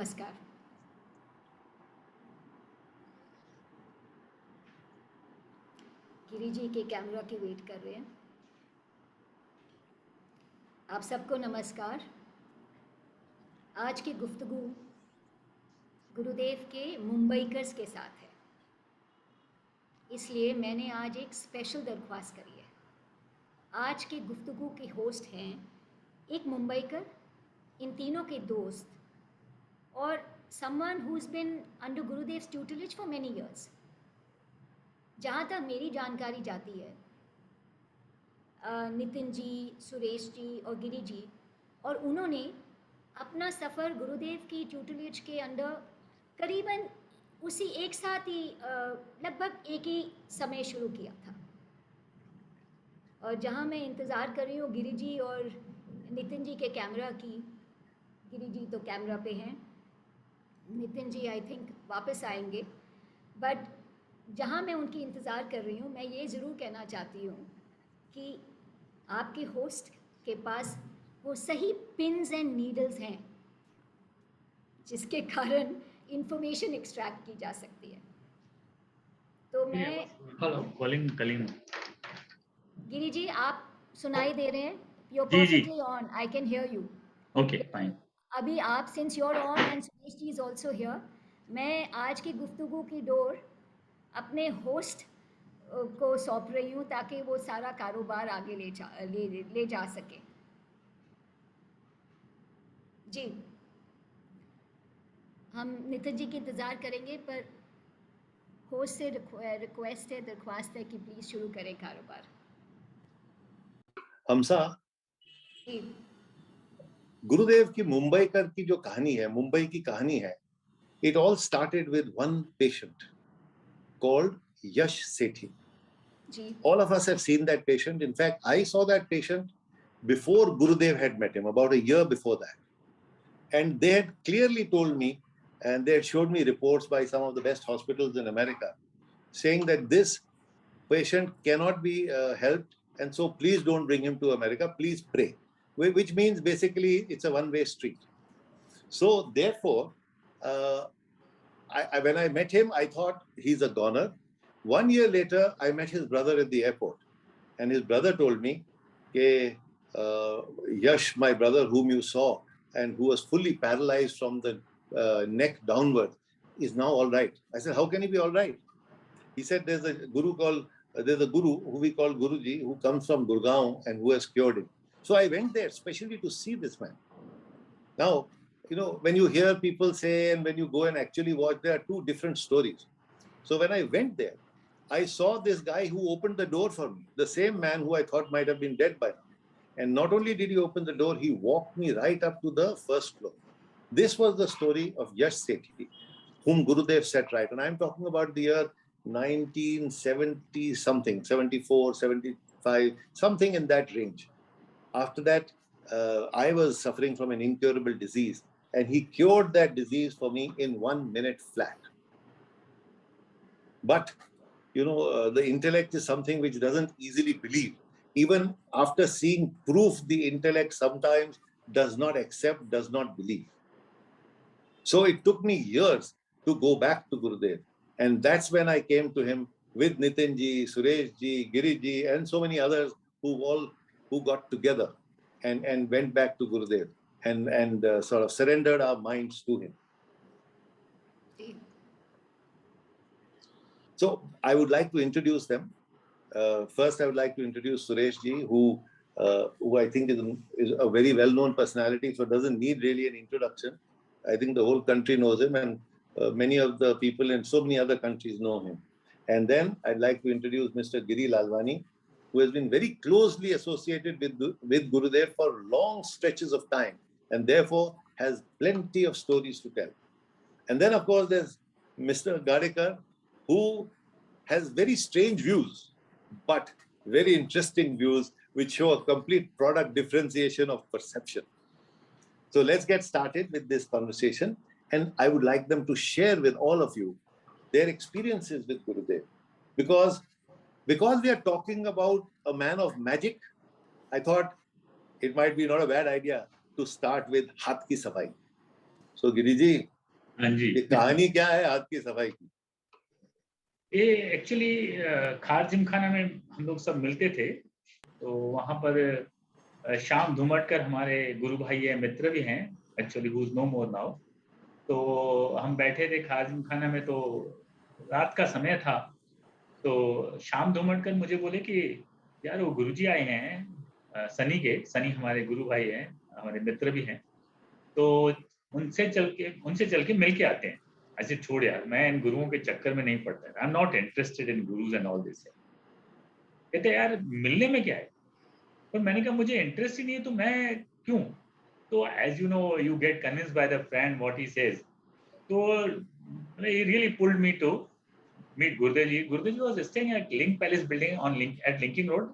नमस्कार। गिरी जी के कैमरा की वेट कर रहे हैं। आप सबको नमस्कार। आज की गुफ्तगू गुरुदेव के मुंबईकर्स के साथ है, इसलिए मैंने आज एक स्पेशल दरख्वास्त करी है। आज की गुफ्तगू के होस्ट हैं एक मुंबईकर, इन तीनों के दोस्त और someone who's been under Gurudev's tutelage for many years। जहाँ तक मेरी जानकारी जाती है, नितिन जी, सुरेश जी और गिरी जी, और उन्होंने अपना सफ़र गुरुदेव की ट्यूटलेज के अंडर करीबन उसी एक साथ ही लगभग एक ही समय शुरू किया था। और जहाँ मैं इंतज़ार कर रही हूँ गिरी जी और नितिन जी के कैमरा की, गिरी जी तो कैमरा पे हैं, नितिन जी आई थिंक वापस आएंगे, बट जहाँ मैं उनकी इंतज़ार कर रही हूँ, मैं ये ज़रूर कहना चाहती हूँ कि आपके होस्ट के पास वो सही पिन्स एंड नीडल्स हैं जिसके कारण इंफॉर्मेशन एक्सट्रैक्ट की जा सकती है। तो मैं हेलो कलिंग गिरी जी, आप सुनाई दे रहे हैं? यू आर जी जी perfectly on, I can hear you. Okay fine. अभी आप since you are on and Suresh ji is also here, मैं आज की गुफ्तगू की डोर अपने होस्ट को सौंप रही हूँ ताकि वो सारा कारोबार आगे ले जा सके। जी, हम नितिन जी की इंतज़ार करेंगे, पर होस्ट से रिक्वेस्ट है, दरख्वास्त है कि प्लीज़ शुरू करें कारोबार। हमसा, जी, गुरुदेव की मुंबईकर की जो कहानी है, मुंबई की कहानी है, it all started with one patient called Yash Sethi. Ji, All of us have seen that patient. In fact, I saw that patient before Gurudev had met him, about a year before that. And they had clearly told me, and they had showed me reports by some of the best hospitals in America, saying that this patient cannot be helped, and so please don't bring him to America, please pray. Which means basically it's a one-way street. So therefore, when I met him, I thought he's a goner. 1 year later, I met his brother at the airport, and his brother told me, Yash, my brother whom you saw and who was fully paralyzed from the neck downward, is now all right. I said, how can he be all right? He said, there's a guru who we call Guruji, who comes from Gurgaon and who has cured him. So I went there specially to see this man. Now, when you hear people say and when you go and actually watch, there are two different stories. So when I went there, I saw this guy who opened the door for me, the same man who I thought might have been dead by now. And not only did he open the door, he walked me right up to the first floor. This was the story of Yash Sethi, whom Gurudev set right. And I'm talking about the year 1970 something, 74, 75, something in that range. After that, I was suffering from an incurable disease, and he cured that disease for me in 1 minute flat. But, the intellect is something which doesn't easily believe. Even after seeing proof, the intellect sometimes does not accept, does not believe. So it took me years to go back to Gurudev. And that's when I came to him with Nitin ji, Suresh ji, Giri ji, and so many others who got together and went back to Gurudev and sort of surrendered our minds to him. So I would like to introduce them. First, I would like to introduce Sureshji, who I think is a very well-known personality, so doesn't need really an introduction. I think the whole country knows him, and many of the people in so many other countries know him. And then I'd like to introduce Mr. Giri Lalwani, who has been very closely associated with Gurudev for long stretches of time, and therefore has plenty of stories to tell. And then, of course, there's Mr. Gadekar, who has very strange views, but very interesting views, which show a complete product differentiation of perception. So let's get started with this conversation. And I would like them to share with all of you their experiences with Gurudev. Because we are talking about a man of magic, I thought it might be not a bad idea to start with Hath Ki Safai. So Giri ji, हाँ जी, ये कहानी क्या है आपकी सफाई की? ये actually खार जिमखाना में हम लोग सब मिलते थे, तो वहाँ पर श्याम धुमटकर हमारे गुरु भाई है, मित्र भी हैं, actually who is no more now. तो हम बैठे थे खार जिमखाना में, तो रात का समय था, तो श्याम धुमटकर मुझे बोले कि यार वो गुरुजी आए हैं सनी हमारे गुरु भाई हैं, हमारे मित्र भी हैं, तो उनसे चल के मिल के आते हैं। ऐसे छोड़ यार, मैं इन गुरुओं के चक्कर में नहीं पड़ता, I am not interested in gurus and all this. कहते यार मिलने में क्या है, तो मैंने कहा मुझे इंटरेस्ट ही नहीं है, तो मैं क्यों? तो as you know, you get convinced by the friend what he says, तो he really pulled me to meet Gurudev ji. Gurudev ji was staying at Link Palace building at Linking Road.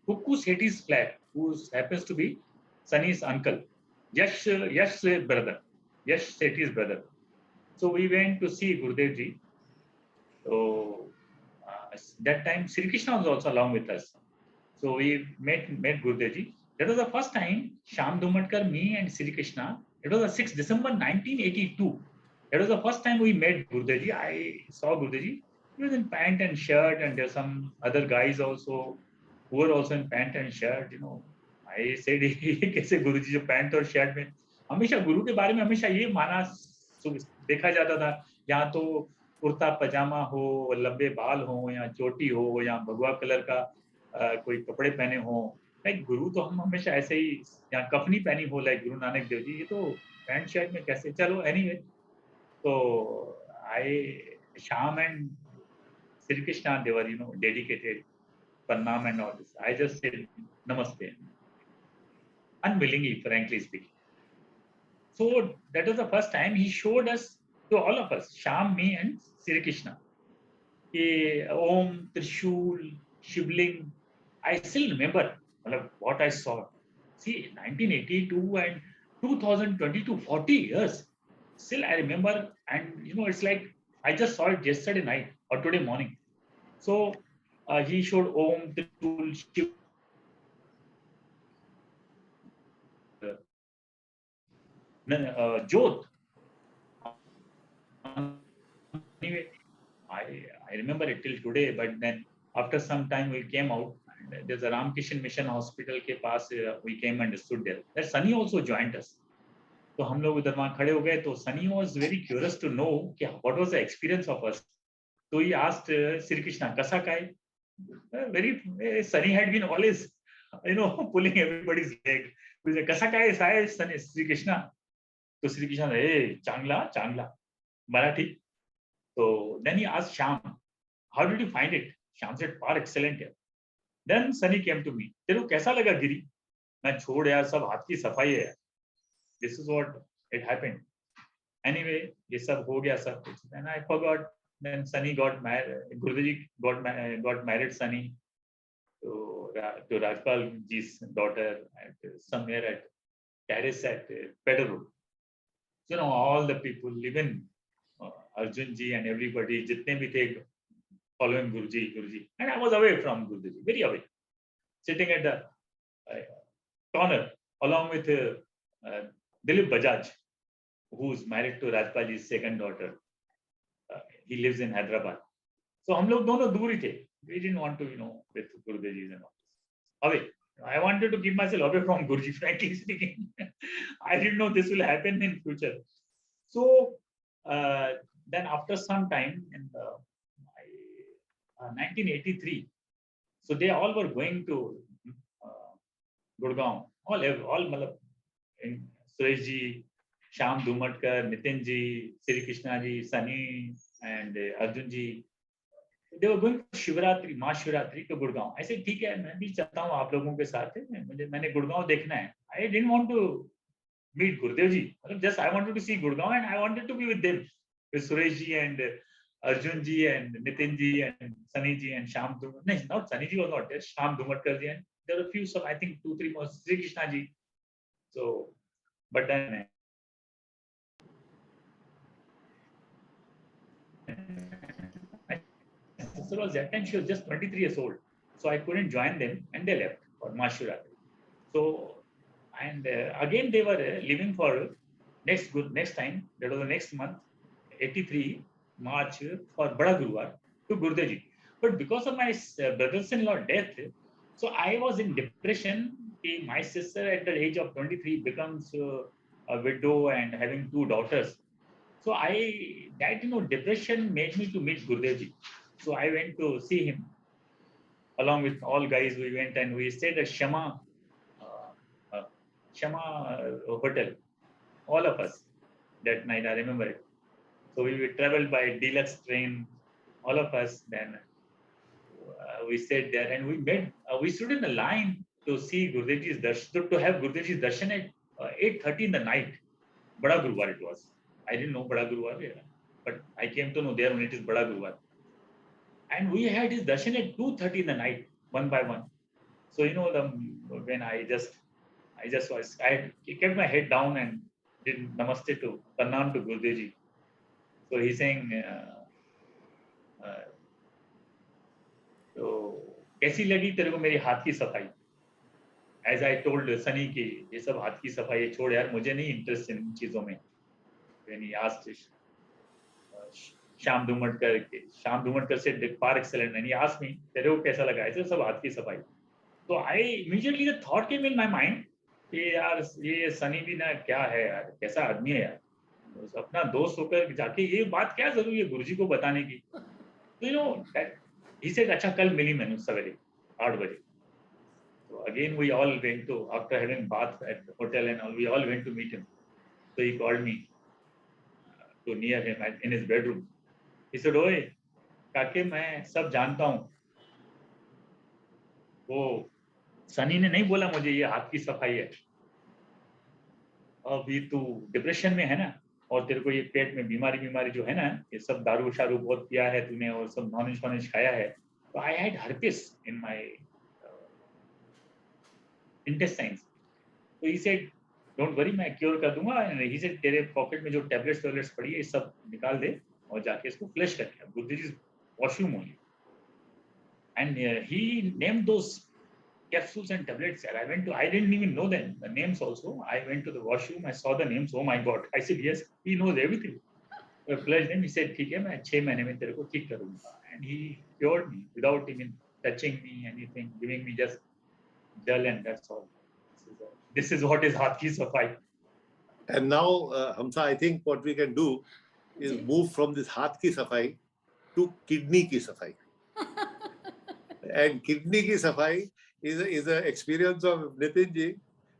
Kukku Sethi's flat, who happens to be Sunny's uncle, Yash brother, Yash Sethi's brother. So we went to see Gurudev ji. So that time Sri Krishna was also along with us. So we met Gurudev ji. That was the first time Shyam Dhumatkar, me and Sri Krishna. It was the 6th December 1982. That was the first time we met Gurudev ji. I saw Gurudev ji. He was in pant and shirt, and there were some other guys also who were also in pant and shirt. You know, I said, कैसे गुरु जी जो pant और shirt में, हमेशा गुरु के बारे में हमेशा ये माना देखा जाता था, यहाँ तो कुर्ता पजामा हो, लंबे बाल हो, या चोटी हो, या भगवा कलर का कोई कपड़े पहने हो। लाइक गुरु तो हम हमेशा ऐसे ही, या कफनी पहनी हो लाइक गुरु नानक देव जी, ये तो पैंट शर्ट में कैसे? चलो एनीवे, तो I Shyam and Sri Krishna, they were, dedicated, Pranam and all this. I just said Namaste, unwillingly, frankly speaking. So that was the first time he showed us, to all of us, Sham, me and Sri Krishna, Om, Trishul, Shivling. I still remember what I saw. See, 1982 and 2022, 40 years. Still I remember, and it's like I just saw it yesterday night or today morning. So he showed Om, Trishul, Shiv, Jyot. Anyway, I remember it till today, but then after some time we came out, and there's a Ramkishan Mission Hospital के पास we came and stood there. That Sunny also joined us. तो हम लोग उधर वहाँ खड़े हो गए, तो Sunny was very curious to know what was the experience of us. So he asked Sri Krishna, "Kasa kai?" Sunny had been always, pulling everybody's leg. He said, "Kasa kai sai Sunny Sri Krishna?" तो Sri Krishna, चांगला, Marathi. So then he asked Shyam, "How did you find it?" Shyam said, "Far excellent." Then Sunny came to me. तेरे को कैसा लगा गिरी? मैं छोड़ यार, सब हाथ की सफाई है। This is what it happened. Anyway, ये सब हो गया सब कुछ. Then I forgot. Then Sunny got married. Guruji got married. Sunny to Rajpal ji's daughter at somewhere at terrace at Pedal. All the people, even Arjun ji and everybody, जितने भी थे, following Guruji, and I was away from Guruji, very away, sitting at the corner along with Dilip Bajaj, who is married to Rajpal ji's second daughter. He lives in Hyderabad. So हम लोग दोनों दूर ही थे. We didn't want to, with Gurudev ji and all this. Away. I wanted to keep myself away from Guruji, frankly speaking. I didn't know this will happen in future. So then after some time in 1983, so they all were going to Gurgaon. All Sureshji, Shyam Dhumatkar, Nitin ji, Sri Krishna ji, Sunny and Arjun ji, they were going for Shivratri, Mahashivratri to Gurgaon. ऐसे ठीक है, मैं भी चाहता हूँ आप लोगों के साथ, मैंने गुड़गांव देखना है. I didn't want to meet Gurudev ji. Just I wanted to see Gurgaon, and I wanted to be with them, with Sureshji and Arjun ji and Nitin ji and Sunny ji and Shyam Dhumatkar. No, not Sunny ji was not there. Shyam Dhumatkar ji, and there were a few, some I think 2-3 more, Sri Krishna ji. So, but then so was that time she was just 23 years old, so I couldn't join them, and they left for Mahashivratri. So, and again they were leaving for next time, that was the next month, 83 March for Bada Guruvar to Gurudev ji. But because of my brothers-in-law death, so I was in depression. My sister at the age of 23 becomes a widow and having 2 daughters. So that depression made me to meet Gurudev ji. So I went to see him. Along with all guys, we went and we stayed at Shama Hotel. All of us that night, I remember it. So we traveled by deluxe train, all of us. Then we stayed there and we stood in the line to see Gurudev ji's darshan, to have Gurudev ji's darshan at 8:30 in the night. Bada Guruvar it was. I didn't know Bada Guruvar, but I came to know there when it is Bada Guruvar. And we had his darshan at 2:30 in the night, one by one. So when I kept my head down and did namaste to Pranam to Gurudev ji. So he's saying, तो कैसी लगी तेरे को मेरी हाथ की सफाई? As I told Sunny कि ये सब हाथ की सफाई छोड़ यार, मुझे नहीं इंटरेस्ट इन चीजों में. When he asked श्याम धुमटकर से far excellent, and he asked me तेरे को कैसा लगा? ऐसे सब हाथ की सफाई. तो I immediately the thought came in my mind कि यार ये सनी भी ना क्या है यार, कैसा आदमी है यार, अपना दोस्त होकर जाके ये बात क्या जरूरी है गुरुजी को बताने की. That he said अच्छा कल मिली मैंने सवेरे 8 बजे. So again we all went to, after having bath at the hotel and all, we all went to meet him. So he called me to near him in his bedroom. He said, ओए काके मैं सब जानता हूँ. वो सनी ने नहीं बोला मुझे ये हाथ की सफाई है. अभी तू डिप्रेशन में है ना, और तेरे को ये पेट में बीमारी जो है ना, ये सब दारू शारू बहुत पिया है तूने और सब नॉन-वेज खाया है. तो I had herpes in my intestines. So he said, don't worry, मैं क्योर कर दूंगा. And he said, तेरे पॉकेट में जो टैबलेट्स पड़ी है ये सब निकाल दे और जाके इसको फ्लश करके आ. This is washroom only. And he named those capsules and tablets. And I didn't even know the names also. I went to the washroom, I saw the names. Oh my God. I said, yes, he knows everything. I pledged him. He said, ठीक है, मैं 6 महीने में तेरे को ठीक करूँगा. And he cured me without even touching me, anything, giving me just gel, and that's all. This is what is Hath Ki Safai. And now, Hamsa, I think what we can do is move from this Hath Ki Safai to Kidney Ki Safai. And Kidney Ki Safai is an experience of Nitin ji,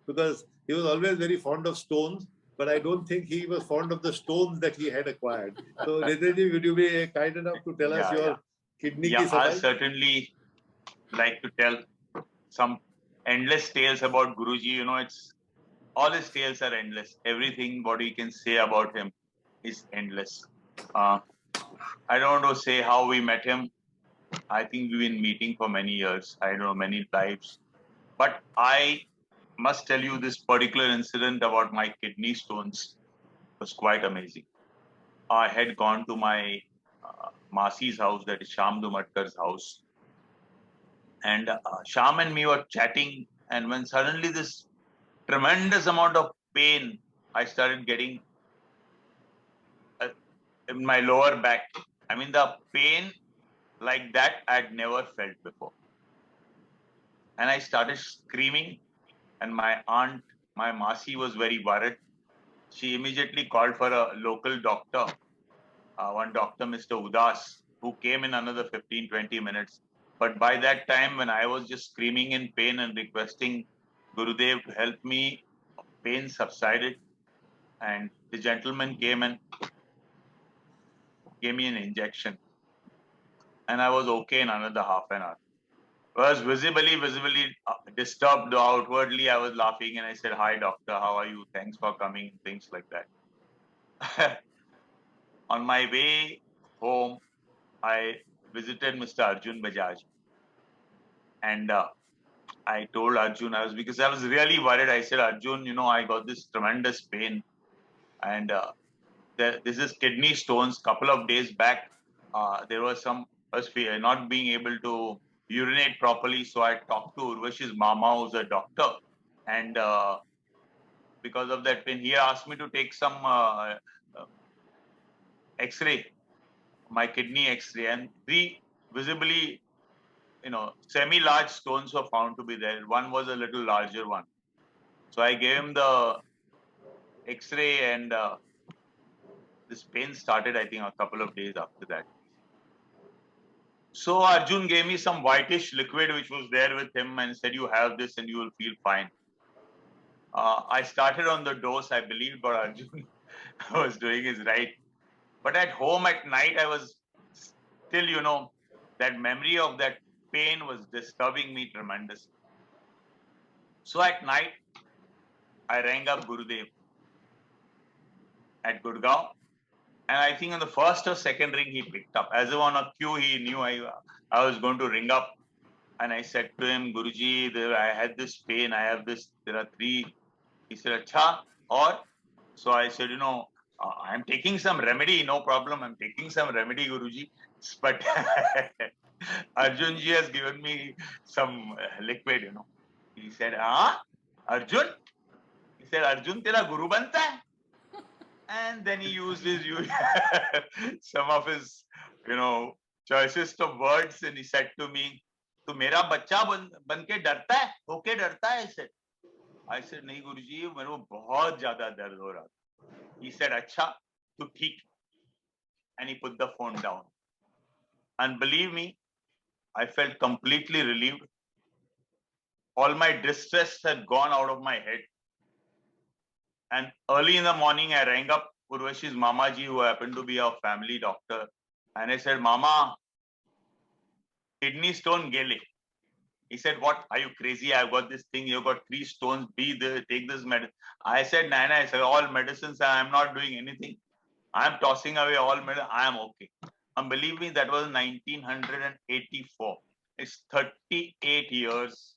because he was always very fond of stones, but I don't think he was fond of the stones that he had acquired. So Nitin ji, would you be kind enough to tell us your Kidney Ki Safai? I certainly like to tell some endless tales about Guruji. It's all his tales are endless. Everything what he can say about him is endless. I don't want to say how we met him. I think we've been meeting for many years. I don't know, many lives. But I must tell you this particular incident about my kidney stones was quite amazing. I had gone to my Masi's house, that is Shyam Dumatkar's house. And Shyam and me were chatting. And when suddenly this tremendous amount of pain I started getting in my lower back. I mean, the pain like that I'd never felt before. And I started screaming, and my aunt, my Masi, was very worried. She immediately called for a local doctor, one doctor, Mr. Udas, who came in another 15-20 minutes. But by that time, when I was just screaming in pain and requesting Gurudev to help me, pain subsided, and the gentleman came and gave me an injection. And I was okay in another half an hour. I was visibly disturbed. Outwardly, I was laughing and I said, hi, doctor, how are you? Thanks for coming, things like that. On my way home, I visited Mr. Arjun Bajaj. And I told Arjun, because I was really worried. I said, Arjun, I got this tremendous pain. And this is kidney stones. Couple of days back, there was not being able to urinate properly. So I talked to Urvashi's mama, who's a doctor. And because of that pain. He asked me to take some X-ray, my kidney X-ray, and 3 visibly, semi-large stones were found to be there. One was a little larger one. So I gave him the X-ray, and this pain started, I think, a couple of days after that. So Arjun gave me some whitish liquid which was there with him and said, you have this and you will feel fine. I started on the dose, I believed what Arjun was doing is right. But at home at night, I was still, that memory of that pain was disturbing me tremendously. So at night, I rang up Gurudev at Gurgaon. And I think on the first or second ring, he picked up. As if on a cue, he knew I was going to ring up. And I said to him, Guruji, I had this pain. I have this, there are 3. He said, Acha, or? So I said, I'm taking some remedy, no problem. I'm taking some remedy, Guruji. But Arjunji has given me some liquid, He said, Arjun? He said, Arjun, tera guru banta hai? And then he used some of his, choicest of words, and he said to me, "Tu mera bachcha ban ke darta hai? Hoke darta hai?" I said, "Nahi Guruji, मेरे को बहुत ज़्यादा दर्द हो रहा." He said, "अच्छा, tu ठीक." And he put the phone down. And believe me, I felt completely relieved. All my distress had gone out of my head. And early in the morning, I rang up Urvashi's Mamaji, who happened to be our family doctor. And I said, Mama, kidney stone gele. He said, what? Are you crazy? I've got this thing. You've got 3 stones. Take this medicine. I said, Nana, I said, all medicines, I'm not doing anything. I'm tossing away all medicine. I am okay. And believe me, that was 1984. It's 38 years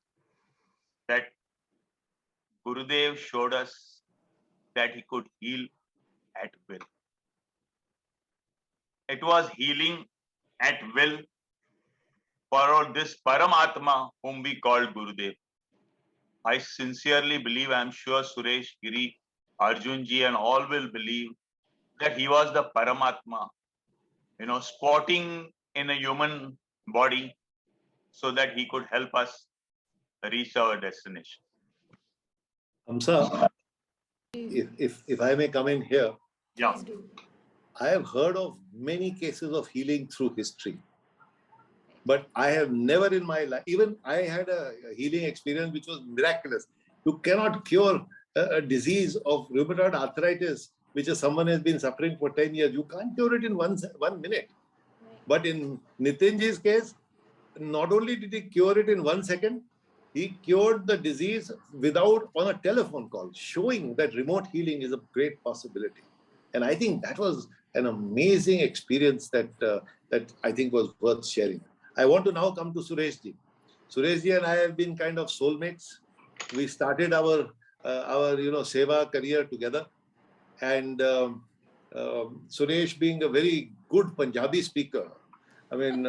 that Gurudev showed us that he could heal at will. It was healing at will for this Paramatma whom we called Gurudev. I sincerely believe, I'm sure Suresh, Giri, Arjunji and all will believe that he was the Paramatma, spotting in a human body so that he could help us reach our destination. Hamsa, if I may come in here, Yeah. Please do. I have heard of many cases of healing through history, but I have never in my life, even I had a healing experience which was miraculous. You cannot cure a disease of rheumatoid arthritis, which someone has been suffering for 10 years. You can't cure it in one minute. But in Nitinji's case, not only did he cure it in 1 second, he cured the disease on a telephone call, showing that remote healing is a great possibility. And I think that was an amazing experience that I think was worth sharing. I want to now come to Sureshji. Sureshji and I have been kind of soulmates. We started our seva career together, and Suresh being a very good Punjabi speaker, I mean,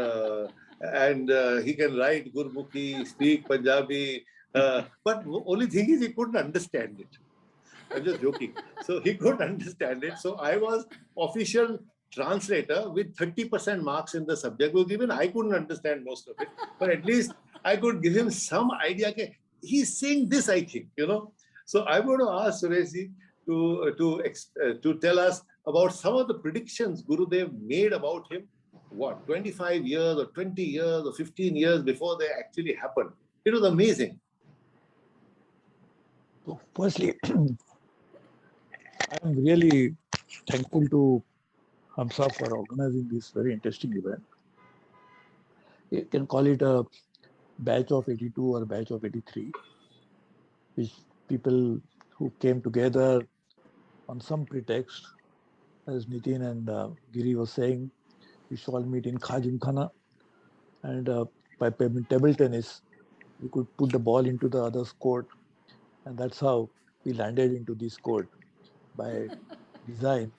and he can write Gurmukhi, speak Punjabi, but only thing is he couldn't understand it. I'm just joking. So he couldn't understand it. So I was official translator with 30% marks in the subject, because even I couldn't understand most of it. But at least I could give him some idea. Okay, he's saying this, I think, So I'm going to ask Sureshji to tell us about some of the predictions Gurudev made about him, 25 years or 20 years or 15 years before they actually happened. It was amazing. So firstly, I am really thankful to Hamsa for organizing this very interesting event. You can call it a batch of 82 or batch of 83, which people who came together on some pretext, as Nitin and Giri was saying, we should all meet in Khana, and by playing table tennis, we could put the ball into the other's court, and that's how we landed into this court by design.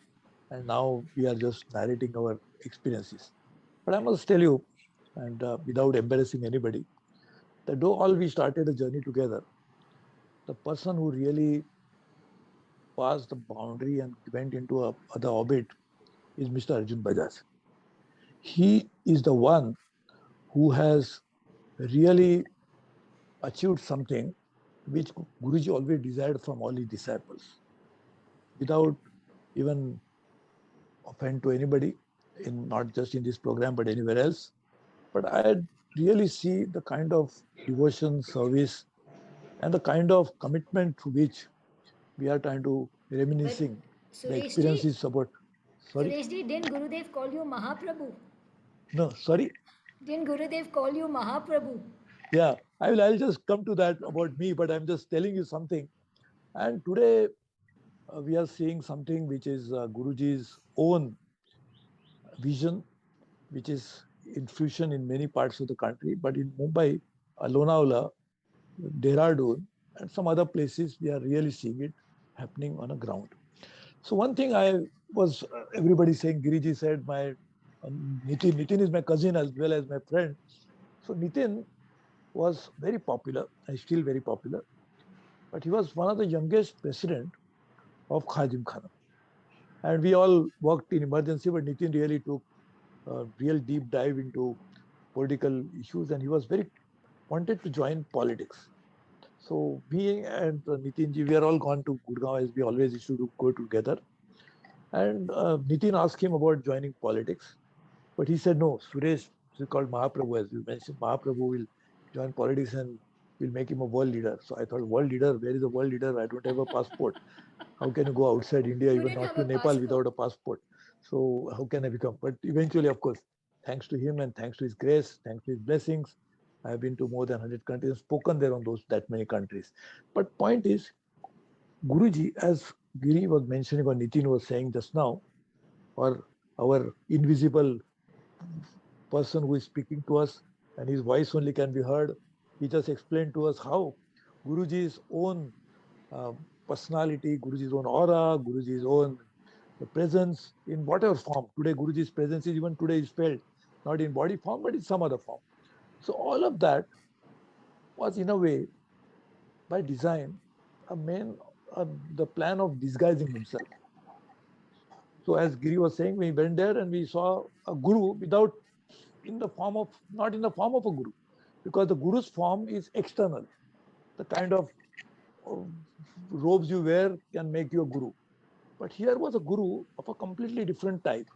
And now we are just narrating our experiences. But I must tell you, and without embarrassing anybody, that though all we started a journey together, the person who really passed the boundary and went into other orbit is Mr. Arjun Bajaj. He is the one who has really achieved something which Guruji always desired from all his disciples, without even offend to anybody, in not just in this program but anywhere else. But I really see the kind of devotion, service, and the kind of commitment to which we are trying to reminiscing the Sureshji, experiences about. Sorry, Sureshji, didn't Gurudev call you Mahaprabhu? no, sorry. Didn't Gurudev call you Mahaprabhu? Yeah, I'll just come to that about me, but I'm just telling you something. And today we are seeing something which is Guruji's own vision, which is in fusion in many parts of the country. But in Mumbai, Lonavala, Dehradun, and some other places, we are really seeing it happening on a ground. So one thing I was, everybody saying, Giriji said, my Nitin is my cousin as well as my friend. So Nitin was very popular, and still very popular. But he was one of the youngest president of Kazim Khan. And we all worked in emergency, but Nitin really took a real deep dive into political issues, and he was very wanted to join politics. So we and Nitinji, we are all gone to Gurgaon as we always used to go together. And Nitin asked him about joining politics, but he said no. Suresh is called Mahaprabhu, as you mentioned. Mahaprabhu will join politics and we'll make him a world leader. So I thought, world leader? Where is a world leader? I don't have a passport. How can you go outside India, You even didn't not have to a Nepal, passport. without a passport? So how can I become? But eventually, of course, thanks to him and thanks to his grace, thanks to his blessings, I have been to more than 100 countries and spoken there on that many countries. But point is, Guruji, as Giri was mentioning or Nitin was saying just now, or our invisible person who is speaking to us and his voice only can be heard, he just explained to us how Guruji's own personality, Guruji's own aura, Guruji's own presence in whatever form. Today, Guruji's presence is even today is felt, not in body form, but in some other form. So all of that was in a way, by design, the plan of disguising himself. So as Giri was saying, we went there and we saw a guru without, not in the form of a guru, because the guru's form is external. The kind of robes you wear can make you a guru. But here was a guru of a completely different type.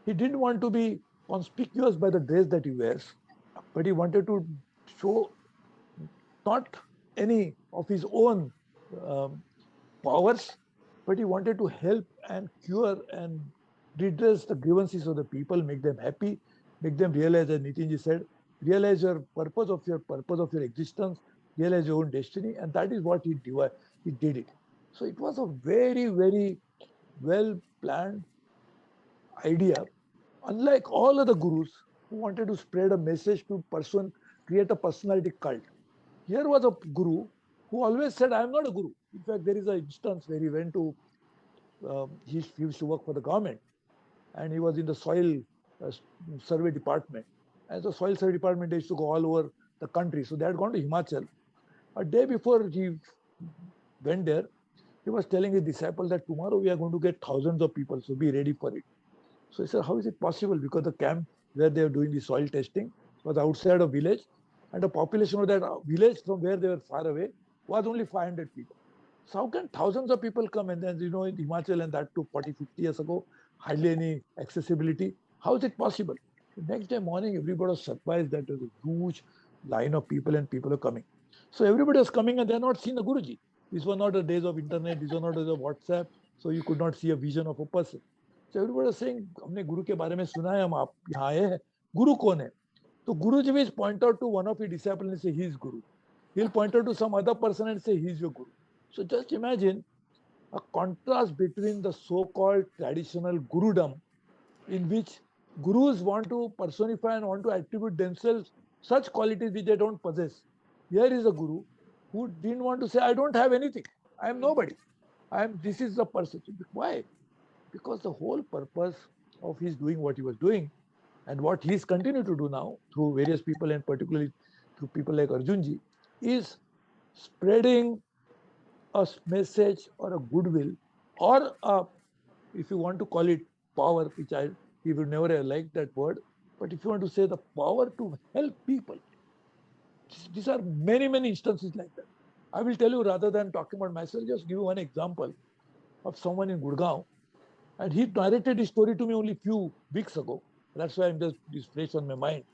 He didn't want to be conspicuous by the dress that he wears, but he wanted to show not any of his own powers, but he wanted to help and cure and redress the grievances of the people, make them happy, make them realize, as Nitinji said, realize your purpose of your existence, realize your own destiny, and that is what he did it. So it was a very, very well planned idea, unlike all other gurus who wanted to spread a message to create a personality cult. Here was a guru who always said, I am not a guru. In fact, there is an instance where he went to, he used to work for the government, and he was in the soil survey department. As the soil survey department, they used to go all over the country. So they had gone to Himachal. A day before he went there, he was telling his disciples that tomorrow we are going to get thousands of people, so be ready for it. So he said, how is it possible? Because the camp where they were doing the soil testing was outside a village, and the population of that village from where they were far away was only 500 people. So how can thousands of people come? And then, in Himachal, and that took 40, 50 years ago, hardly any accessibility. How is it possible? The next day morning, everybody was surprised that there was a huge line of people and people are coming. So everybody was coming and they had not seen the Guruji. These were not the days of internet, these were not the days of WhatsApp, so you could not see a vision of a person. So everybody was saying, हमने गुरु के बारे में सुना है, हम आप यहाँ आए हैं, गुरु कौन है? So Guruji will point out to one of his disciples and say, he is Guru. He'll point out to some other person and say, he is your Guru. So just imagine a contrast between the so-called traditional Gurudom, in which Gurus want to personify and want to attribute themselves such qualities which they don't possess. Here is a Guru who didn't want to say, I don't have anything. I am nobody. This is the person. Why? Because the whole purpose of his doing what he was doing and what he's continued to do now through various people and particularly through people like Arjunji is spreading a message or a goodwill or a, if you want to call it power, which he would never have liked that word, but if you want to say the power to help people, these are many, many instances like that. I will tell you, rather than talking about myself, just give you one example of someone in Gurgaon, and he narrated his story to me only a few weeks ago. That's why I'm just this fresh on my mind.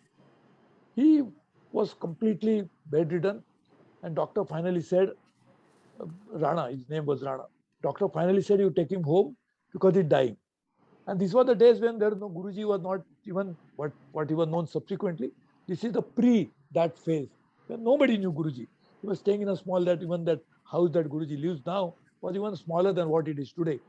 He was completely bedridden, and doctor finally said, Rana, his name was Rana. Doctor finally said, you take him home because he's dying. And these were the days when there no Guruji was not even what he was known subsequently. This is the pre that phase when nobody knew Guruji. He was staying in a small that even that house that Guruji lives now was even smaller than what it is today.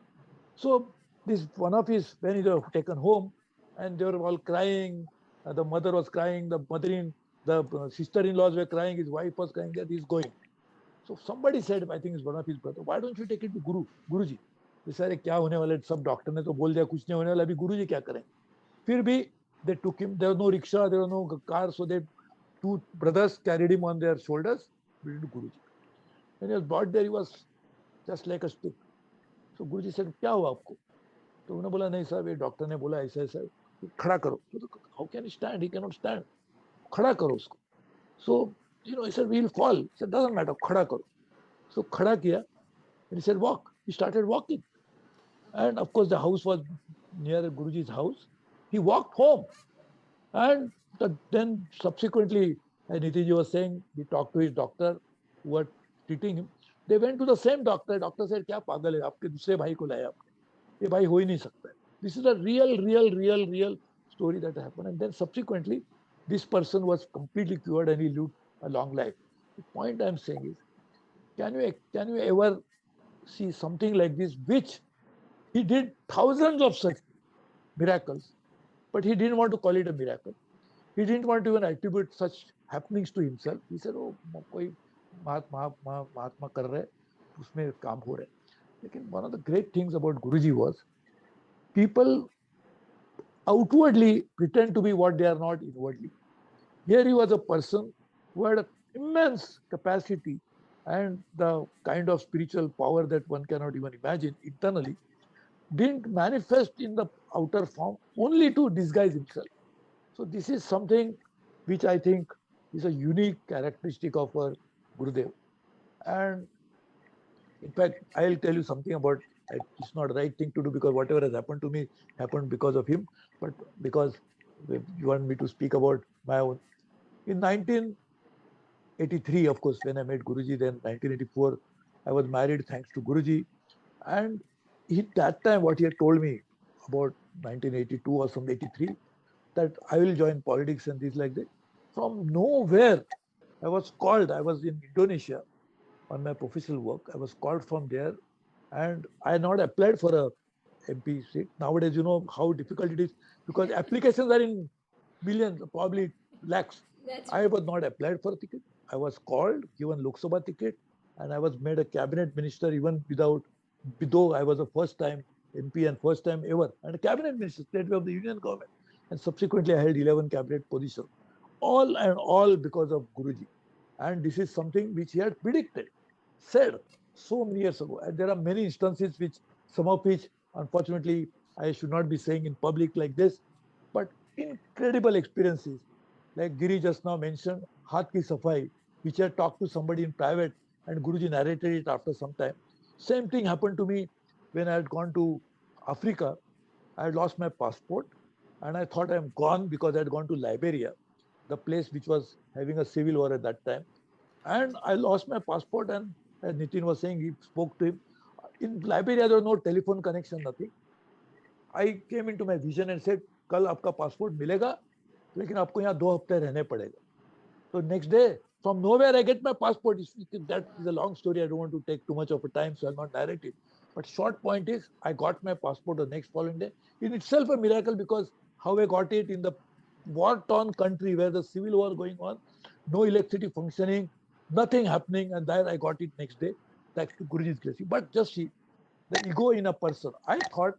So this one of his when he was taken home and they were all crying. The mother was crying. The sister-in-laws were crying. His wife was crying that he's going. So somebody said, I think it's one of his brother, why don't you take it to Guruji? जैसे अरे क्या होने वाला सब doctor ने तो बोल दिया कुछ नहीं होने वाला अभी गुरुजी क्या करें फिर भी they took him there was no rickshaw there was no car so they two brothers carried him on their shoulders to Guruji when he was brought there he was just like a stick so Guruji said क्या हुआ आपको तो उन्होंने बोला नहीं साहब ये doctor ने बोला ऐसा ऐसा खड़ा करो तो how can he stand he cannot stand खड़ा करो उसको so he said we'll fall he said doesn't matter खड़ा करो so खड़ा किया and he said walk he started walking. And of course, the house was near Guruji's house. He walked home. And then subsequently, Nitinji was saying, he talked to his doctor who was treating him. They went to the same doctor. Doctor said, क्या पागल है आपके दूसरे भाई को लाया आपने ये भाई हो ही नहीं सकता है. This is a real story that happened. And then subsequently, this person was completely cured and he lived a long life. The point I'm saying is, can you ever see something like this, which he did thousands of such miracles, but he didn't want to call it a miracle. He didn't want to even attribute such happenings to himself. He said, oh, कोई महात्मा कर रहे उसमें काम हो रहा है. Lekin one of the great things about Guruji was, people outwardly pretend to be what they are not inwardly. Here he was a person who had immense capacity and the kind of spiritual power that one cannot even imagine internally, didn't manifest in the outer form only to disguise himself. So this is something which I think is a unique characteristic of our Gurudev. And in fact, I'll tell you something about, it's not the right thing to do because whatever has happened to me happened because of him, but because you want me to speak about my own. In 1983, of course, when I met Guruji, then 1984, I was married thanks to Guruji. And that time, what he had told me about 1982 or some 83, that I will join politics and things like that. From nowhere, I was called. I was in Indonesia on my professional work. I was called from there, and I had not applied for a MP seat. Nowadays, you know how difficult it is because applications are in millions, probably lakhs. I was not applied for a ticket. I was called, given Lok Sabha ticket, and I was made a cabinet minister even though I was a first time MP and first time ever, and a cabinet minister, state of the union government. And subsequently, I held 11 cabinet positions. All because of Guruji. And this is something which he had predicted, said so many years ago. And there are many instances some of which, unfortunately, I should not be saying in public like this, but incredible experiences. Like Giri just now mentioned, Haat Ki Safai, which I talked to somebody in private and Guruji narrated it after some time. Same thing happened to me when I had gone to Africa. I had lost my passport and I thought I'm gone because I had gone to Liberia, the place which was having a civil war at that time. And I lost my passport, and as Nitin was saying, he spoke to him. In Liberia, there was no telephone connection, nothing. I came into my vision and said, कल आपका passport मिलेगा, लेकिन आपको यहाँ 2 हफ्ते रहने पड़ेगा. So next day, from nowhere, I get my passport. That is a long story. I don't want to take too much of a time, so I'll not narrate it. But short point is, I got my passport the next following day. In itself a miracle because how I got it in the war-torn country where the civil war going on, no electricity functioning, nothing happening, and there I got it next day, thanks to Guruji's grace. But just see, the ego in a person. I thought,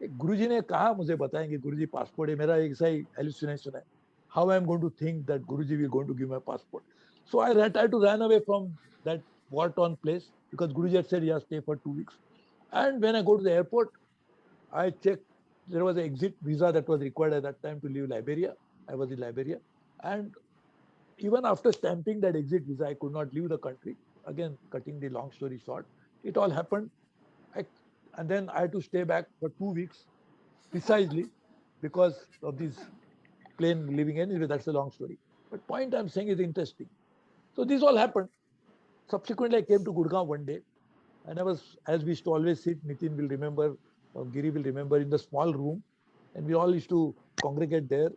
Guruji ने कहा मुझे बताएंगे Guruji passport है मेरा एक सही hallucination है. How I am going to think that Guruji will going to give my passport? So I tried to run away from that war-torn place, because Guruji had said, yeah, stay for 2 weeks. And when I go to the airport, I checked, there was an exit visa that was required at that time to leave Liberia. I was in Liberia. And even after stamping that exit visa, I could not leave the country. Again, cutting the long story short, it all happened. And then I had to stay back for 2 weeks, precisely because of this plane leaving anyway. That's a long story. But point I'm saying is interesting. So this all happened. Subsequently, I came to Gurgaon one day, and I was, as we used to always sit, Nitin will remember, or Giri will remember, in the small room, and we all used to congregate there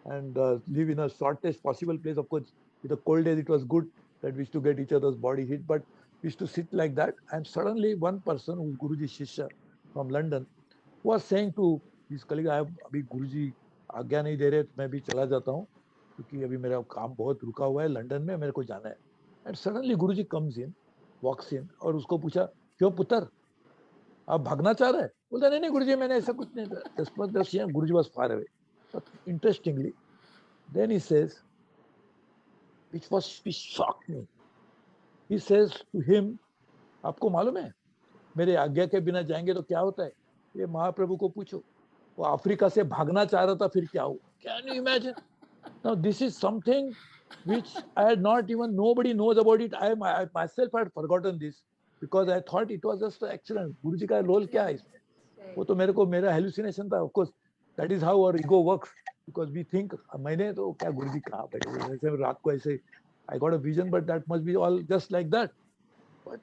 and live in a shortest possible place. Of course, with the cold days, it was good that we used to get each other's body heat, but we used to sit like that. And suddenly, one person who's Guruji Shishya from London was saying to his colleague, अभी गुरुजी आज्ञा नहीं दे रहे, मैं भी चला जाता हूँ क्योंकि अभी मेरा काम बहुत रुका हुआ है लंदन में, मेरे को जाना है. And suddenly Guruji comes in, walks in, और उसको पूछा, क्यों पुत्र, आप भागना चाह रहे हैं? बोलता नहीं गुरुजी, मैंने ऐसा कुछ नहीं किया. Guruji was far away. But interestingly, then he says, which shocked me. He says to him, आपको मालूम है, मेरे आज्ञा के बिना जाएंगे तो क्या होता है? ये महाप्रभु को पूछो. वो अफ्रीका से भागना चाह रहा था, फिर क्या हुआ? Can you imagine? Now this is something which I had not even, nobody knows about it. I myself had forgotten this because I thought it was just an accident. गुरुजी का रोल क्या है इसमें? वो तो मेरे को, मेरा hallucination था. Of course, that is how our ego works, because we think, मैंने तो क्या गुरुजी कहाँ बैठे, ऐसे रात को ऐसे, I got a vision, but that must be all just like that. But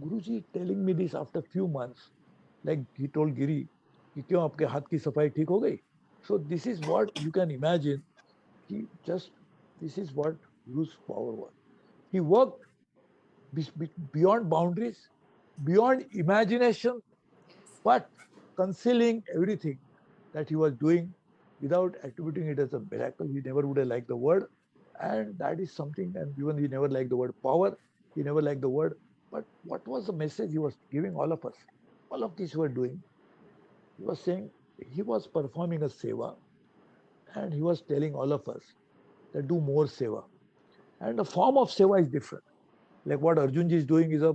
Guruji telling me this after few months, like he told Giri, कि क्यों आपके हाथ की सफाई ठीक हो गई? So this is what you can imagine. This is what Guru's power was. He worked beyond boundaries, beyond imagination, but concealing everything that he was doing without attributing it as a miracle. He never would have liked the word, and that is something. And even he never liked the word power. He never liked the word. But what was the message he was giving all of us? All of this were doing. He was saying, he was performing a seva, and he was telling all of us that do more seva. And the form of seva is different. Like what Arjunji is doing is a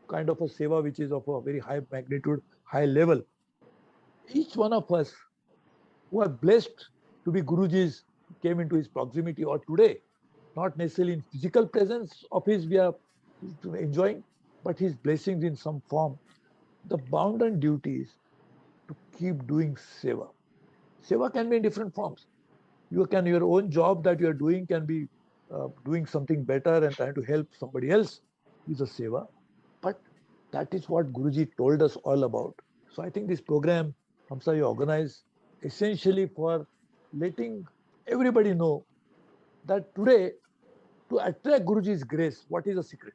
kind of a seva which is of a very high magnitude, high level. Each one of us who are blessed to be Guruji's, came into his proximity, or today, not necessarily in physical presence of his we are enjoying, but his blessings in some form. The bounden duty is to keep doing seva. Seva can be in different forms. Your own job that you are doing can be doing something better and trying to help somebody else is a seva. But that is what Guruji told us all about. So I think this program, Hamsa, you organize essentially for letting everybody know that today, to attract Guruji's grace, what is the secret?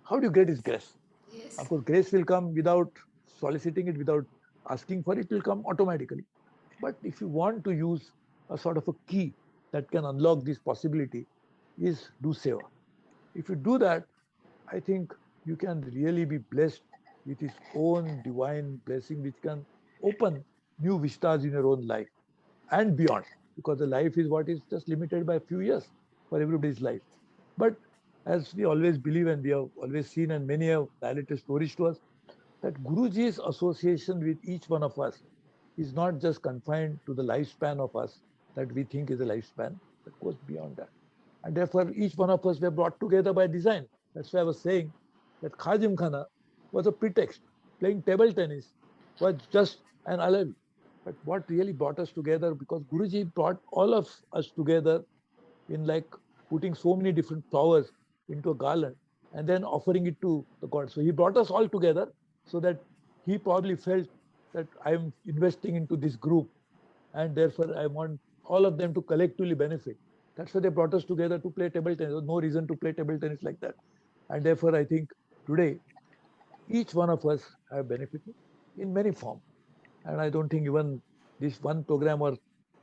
How do you get his grace? Yes. Of course, grace will come without soliciting it, without asking for it, it will come automatically. But if you want to use a sort of a key that can unlock this possibility, is do seva. If you do that, I think you can really be blessed with his own divine blessing, which can open new vistas in your own life and beyond, because the life is what is just limited by a few years for everybody's life. But as we always believe, and we have always seen, and many have narrated stories to us, that Guruji's association with each one of us is not just confined to the lifespan of us that we think is a lifespan, but goes beyond that. And therefore, each one of us were brought together by design. That's why I was saying that Khajim Khana was a pretext. Playing table tennis was just an alibi. But what really brought us together, because Guruji brought all of us together in like putting so many different flowers into a garland and then offering it to the God. So he brought us all together so that he probably felt that I am investing into this group and therefore I want all of them to collectively benefit. That's why they brought us together to play table tennis. There's no reason to play table tennis like that. And therefore, I think today, each one of us have benefited in many forms. And I don't think even this one program or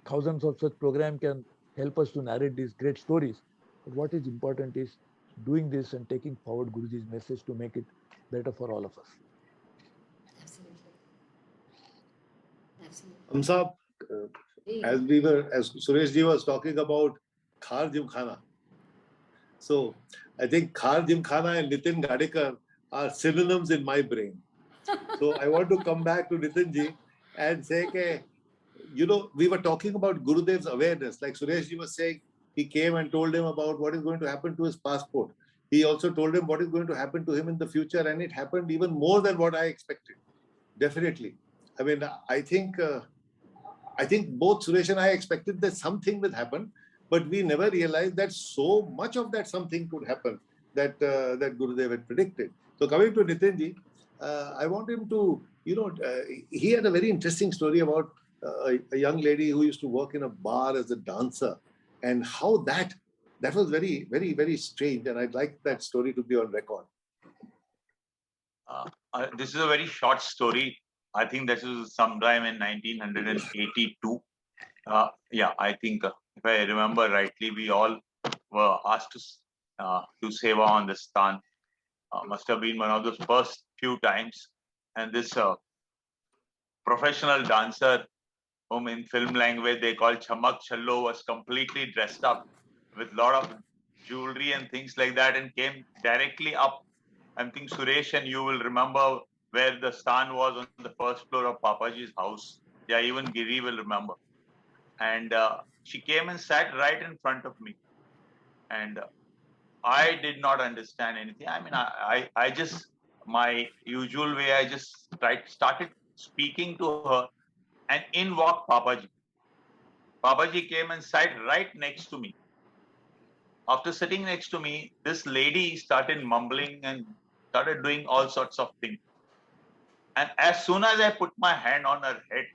thousands of such programs can help us to narrate these great stories. But what is important is doing this and taking forward Guruji's message to make it better for all of us. Absolutely. Hamsa, as Sureshji was talking about Khar Jimkhana. So I think Khar Jimkhana and Nitin Gadekar are synonyms in my brain. So I want to come back to Nitinji and say, okay, we were talking about Gurudev's awareness. Like Sureshji was saying, he came and told him about what is going to happen to his passport. He also told him what is going to happen to him in the future, and it happened even more than what I expected. Definitely. I mean, I think both Suresh and I expected that something would happen, but we never realized that so much of that something could happen that Gurudev had predicted. So coming to Nitinji, I want him to, he had a very interesting story about a young lady who used to work in a bar as a dancer, and how that was very, very, very strange. And I'd like that story to be on record. This is a very short story. I think this was sometime in 1982. I think if I remember rightly, we all were asked to do seva on the stan. Must have been one of those first few times. And this professional dancer, whom in film language they call Chamak Challo, was completely dressed up with a lot of jewelry and things like that, and came directly up. I think Suresh and you will remember where the stan was on the first floor of Papaji's house. Yeah, even Giri will remember. And she came and sat right in front of me. And I did not understand anything. I mean, I just, my usual way, I just started speaking to her, and in walked Papaji. Papaji came and sat right next to me. After sitting next to me, this lady started mumbling and started doing all sorts of things. And as soon as I put my hand on her head,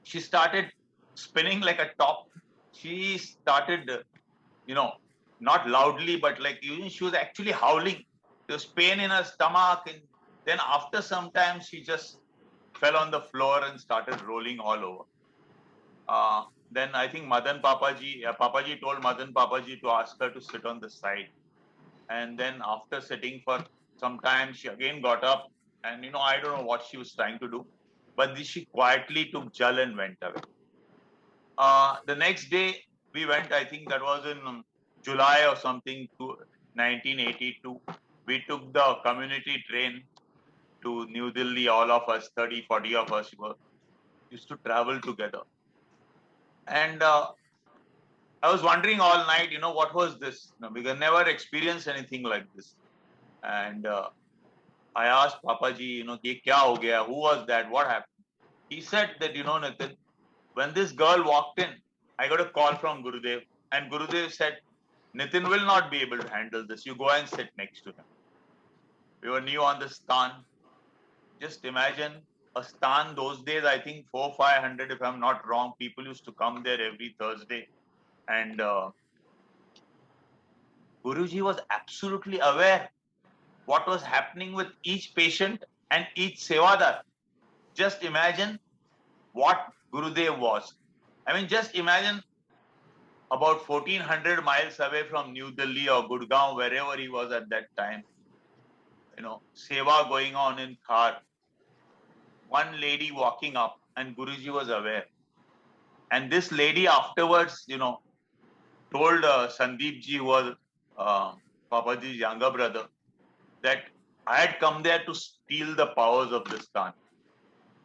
she started spinning like a top. She started, not loudly, but like she was actually howling. There was pain in her stomach. And then after some time, she just fell on the floor and started rolling all over. Then I think Papaji told Madan Papaji to ask her to sit on the side. And then after sitting for some time, she again got up, and I don't know what she was trying to do, but she quietly took jal and went away. The next day we went, I think that was in July or something, to 1982. We took the community train to New Delhi, all of us, 30, 40 of us used to travel together. And I was wondering all night, what was this? Because I never experienced anything like this. And I asked Papaji, ye kya ho gaya? Who was that? What happened? He said that, Nitin, when this girl walked in, I got a call from Gurudev, and Gurudev said, Nitin will not be able to handle this. You go and sit next to him. We were new on the stan. Just imagine a stan those days, I think 400-500, if I'm not wrong, people used to come there every Thursday. And Guruji was absolutely aware what was happening with each patient and each sevadar. Just imagine what Gurudev was. I mean, just imagine about 1400 miles away from New Delhi or Gurgaon, wherever he was at that time. Seva going on in car. One lady walking up, and Guruji was aware. And this lady afterwards, told Sandeep ji, who was Papaji's younger brother, that I had come there to steal the powers of this Tan.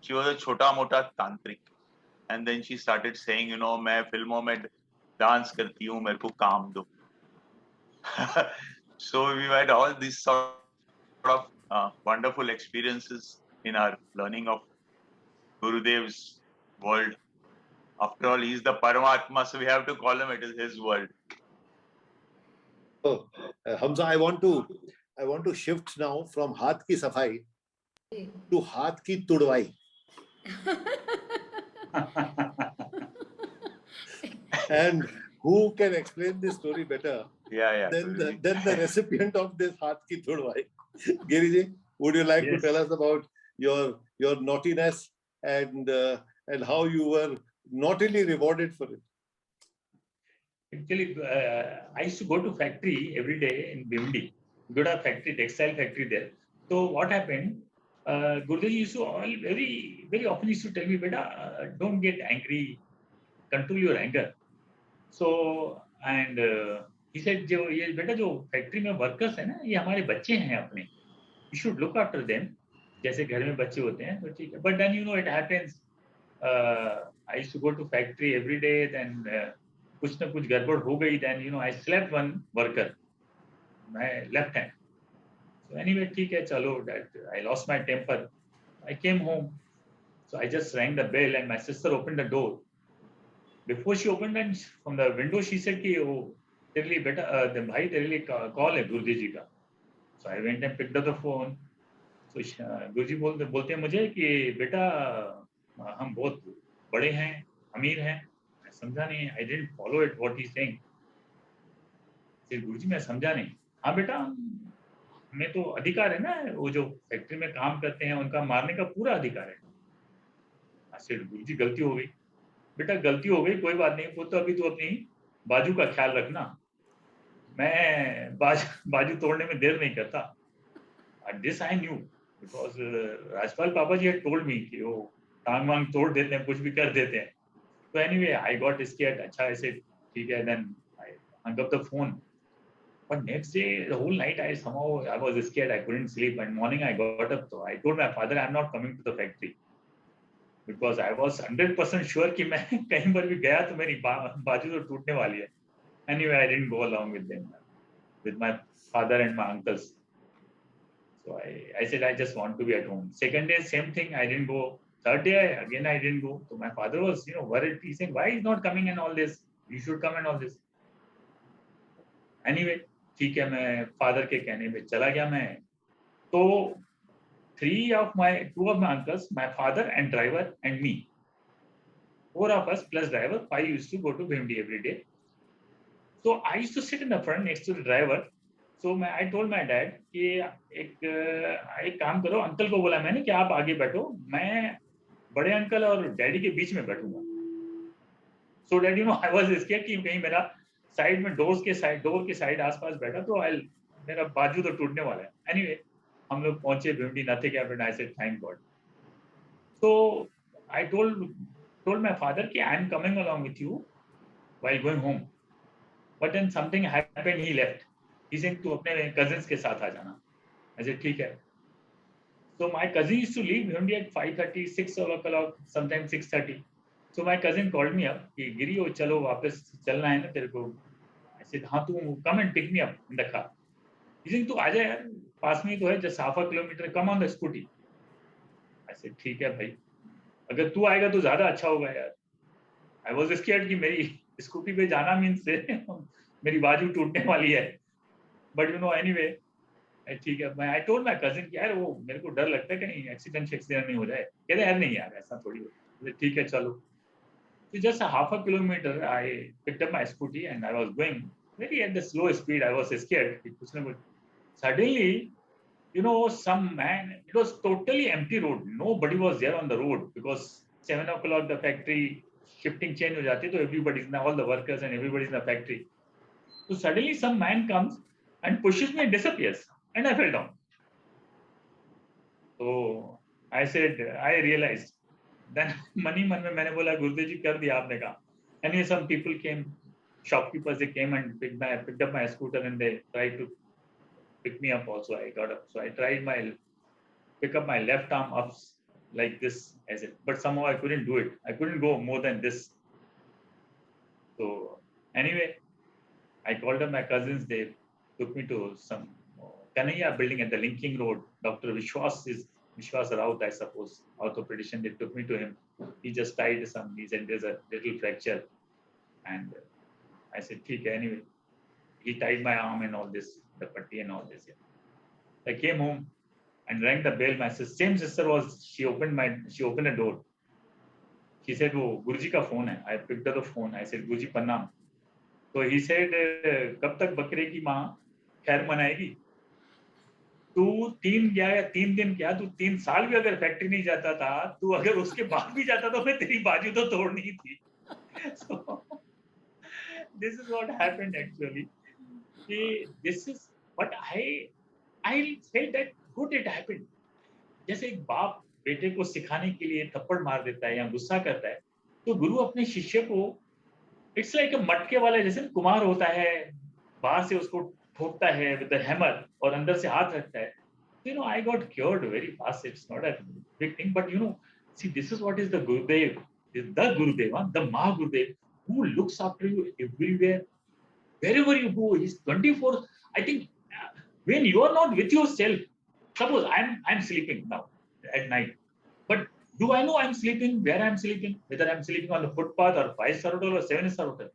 She was a chota mota tantric. And then she started saying, मैं फिल्मों में dance करती हूँ, मेरे को काम दो. So we had all these sort of wonderful experiences in our learning of Gurudev's world. After all, he's the Paramatma, so we have to call him, it is his world. So, Hamza, I want to shift now from Haath ki Safai to Haath ki Tudwai. And who can explain this story better than the recipient of this Haath ki Tudwai? Giriji, would you like to tell us about your naughtiness and how you were naughtily rewarded for it? Actually, I used to go to factory every day in Bimdi. Good factory, textile factory there. So what happened? Gurudev used to very, very often used to tell me, "Beta, don't get angry, control your anger." So, and he said जो ये बेटा जो factory में workers है ना, ये हमारे बच्चे हैं अपने, you should look after them, जैसे घर में बच्चे होते हैं तो ठीक है, but then you know it happens, I used to go to factory every day, then कुछ ना कुछ गड़बड़ हो गई, then you know I slept one worker, मैं left hand, so anyway ठीक है चलो, that I lost my temper, I came home, so I just rang the bell and my sister opened the door. Before she opened, and from the window she said कि वो तेरे लिए बेटा भाई तेरे लिए कॉल है गुरुदेव जी का. So I went and picked up the phone. So गुरुजी बोलते हैं मुझे कि बेटा हम बहुत बड़े हैं, अमीर हैं. मैं समझा नहीं, I didn't follow it what he's saying. फिर गुरुजी मैं समझा नहीं. हाँ बेटा, हमें तो अधिकार है ना, वो जो फैक्ट्री में काम करते हैं उनका मारने का पूरा अधिकार है. फिर गुरुजी गलती हो गई. बेटा गलती हो गई, कोई बात नहीं, वो तो अभी तो अपनी बाजू का ख्याल रखना, मैं बाजू तोड़ने में देर नहीं करता. This I knew because Rajpal पापा जी had told me कि वो टांग वांग तोड़ देते हैं, कुछ भी कर देते हैं. So anyway, I got scared. अच्छा ऐसे ठीक है, then I hung up the phone. But next day, the whole night I was scared. I couldn't sleep. And morning I got up. So I told my father, I'm not coming to the factory. Because I was 100% sure कि मैं कहीं पर भी गया तो मेरी बाजू तो टूटने वाली है. Anyway, I didn't go along with them, with my father and my uncles. So I said, I just want to be at home. Second day, same thing, I didn't go. Third day, again, I didn't go. So my father was, worried. He said, why he's not coming and all this? You should come and all this. Anyway, ठीक है, मैं father के कहने पे चला गया मैं. तो two of my uncles, my father and driver and me, 4 of us plus driver, 5 used to go to Bhimdi every day. So I used to sit in the front next to the driver. So I told my dad कि एक काम करो, uncle को बोला मैंने कि आप आगे बैठो, मैं बड़े अंकल और डैडी के बीच में बैठूंगा. So that I was scared कि कहीं मेरा साइड में डोर के साइड आसपास बैठा तो मेरा बाजू तो टूटने वाला है. Anyway, हम लोग पहुंचे Bhiwandi, nothing happened. I said thank God. So I told my father कि I am coming along with you while going home. But then something happened, he left. He said तू अपने cousins के साथ आ जाना. I said ठीक है. So my cousin used to leave Bhimdi at 5:30, 6 o'clock, sometimes 6:30. So my cousin called me up कि गिरी वो चलो वापस चलना है ना तेरे को. I said हाँ तू come and pick me up in the car. He said तू आ जा यार, पास में ही तो है, just half a kilometer, come on the scooty. I said ठीक है भाई, अगर तू आएगा तो ज्यादा अच्छा होगा यार. I was scared कि मेरी स्कूटी पे जाना मीन्स मेरी बाजू टूटने वाली है. But anyway, ठीक है, मैं I told my cousin कि यार वो मेरे को डर लगता है कहीं एक्सीडेंट नहीं हो जाए. कहते यार नहीं यार ऐसा थोड़ी होता है. ठीक है चलो. So just a half a kilometer, I picked up my scooty and I was going very at the slow speed. I was scared. Suddenly, some man, it was totally empty road. Nobody was there on the road because 7 o'clock the factory shifting change ho jati, so everybody's now, all the workers and everybody's in the factory. So suddenly some man comes and pushes me and disappears, and I fell down. So I said, I realized. Then मन में मैंने बोला गुरुदेव जी कर दिया आपने कहा. Anyway, some people came, shopkeepers, they came and picked up my scooter and they tried to pick me up also. I got up. So I tried pick up my left arm up like this, but somehow I couldn't do it. I couldn't go more than this. So anyway, I called up my cousins. They took me to some Kanaya building at the linking road. Dr. Vishwas Raut, I suppose, orthopedician. They took me to him. He just tied some. He said there's a little fracture, and I said, "Okay." Anyway, he tied my arm and all this, the patti and all this. I came home and rang the bell. My same sister was. She opened the door. She said, "वो गुरुजी का phone है." I picked up the phone. I said, "गुरुजी प्रणाम." So he said, "कब तक बकरे की माँ खैर मनाएगी? तू 3 दिन क्या, तू 3 साल भी अगर फैक्ट्री नहीं जाता था, तू अगर उसके बाद भी जाता तो मैं तेरी बाजू तो तोड़नी ही थी." So this is what happened actually. This is what I felt that good it happened. जैसे एक बाप बेटे को सिखाने के लिए थप्पड़ मार देता है या गुस्सा करता है, तो गुरु अपने शिष्य को इट्स लाइक मटके वाला, जैसे कुम्हार होता है, बाहर से उसको ठोकता है with the hammer और अंदर से हाथ रखता है. You know, I got cured very fast. It's not a big thing, but you know, see, this is what is the Gurudev, the Gurudev, the Mahagurudev, who looks after you everywhere, wherever you go. He's 24. I think when you are not with yourself, suppose I'm sleeping now at night, but do I know I'm sleeping where I'm sleeping, whether I'm sleeping on the footpath or 5-star hotel or 7-star hotel?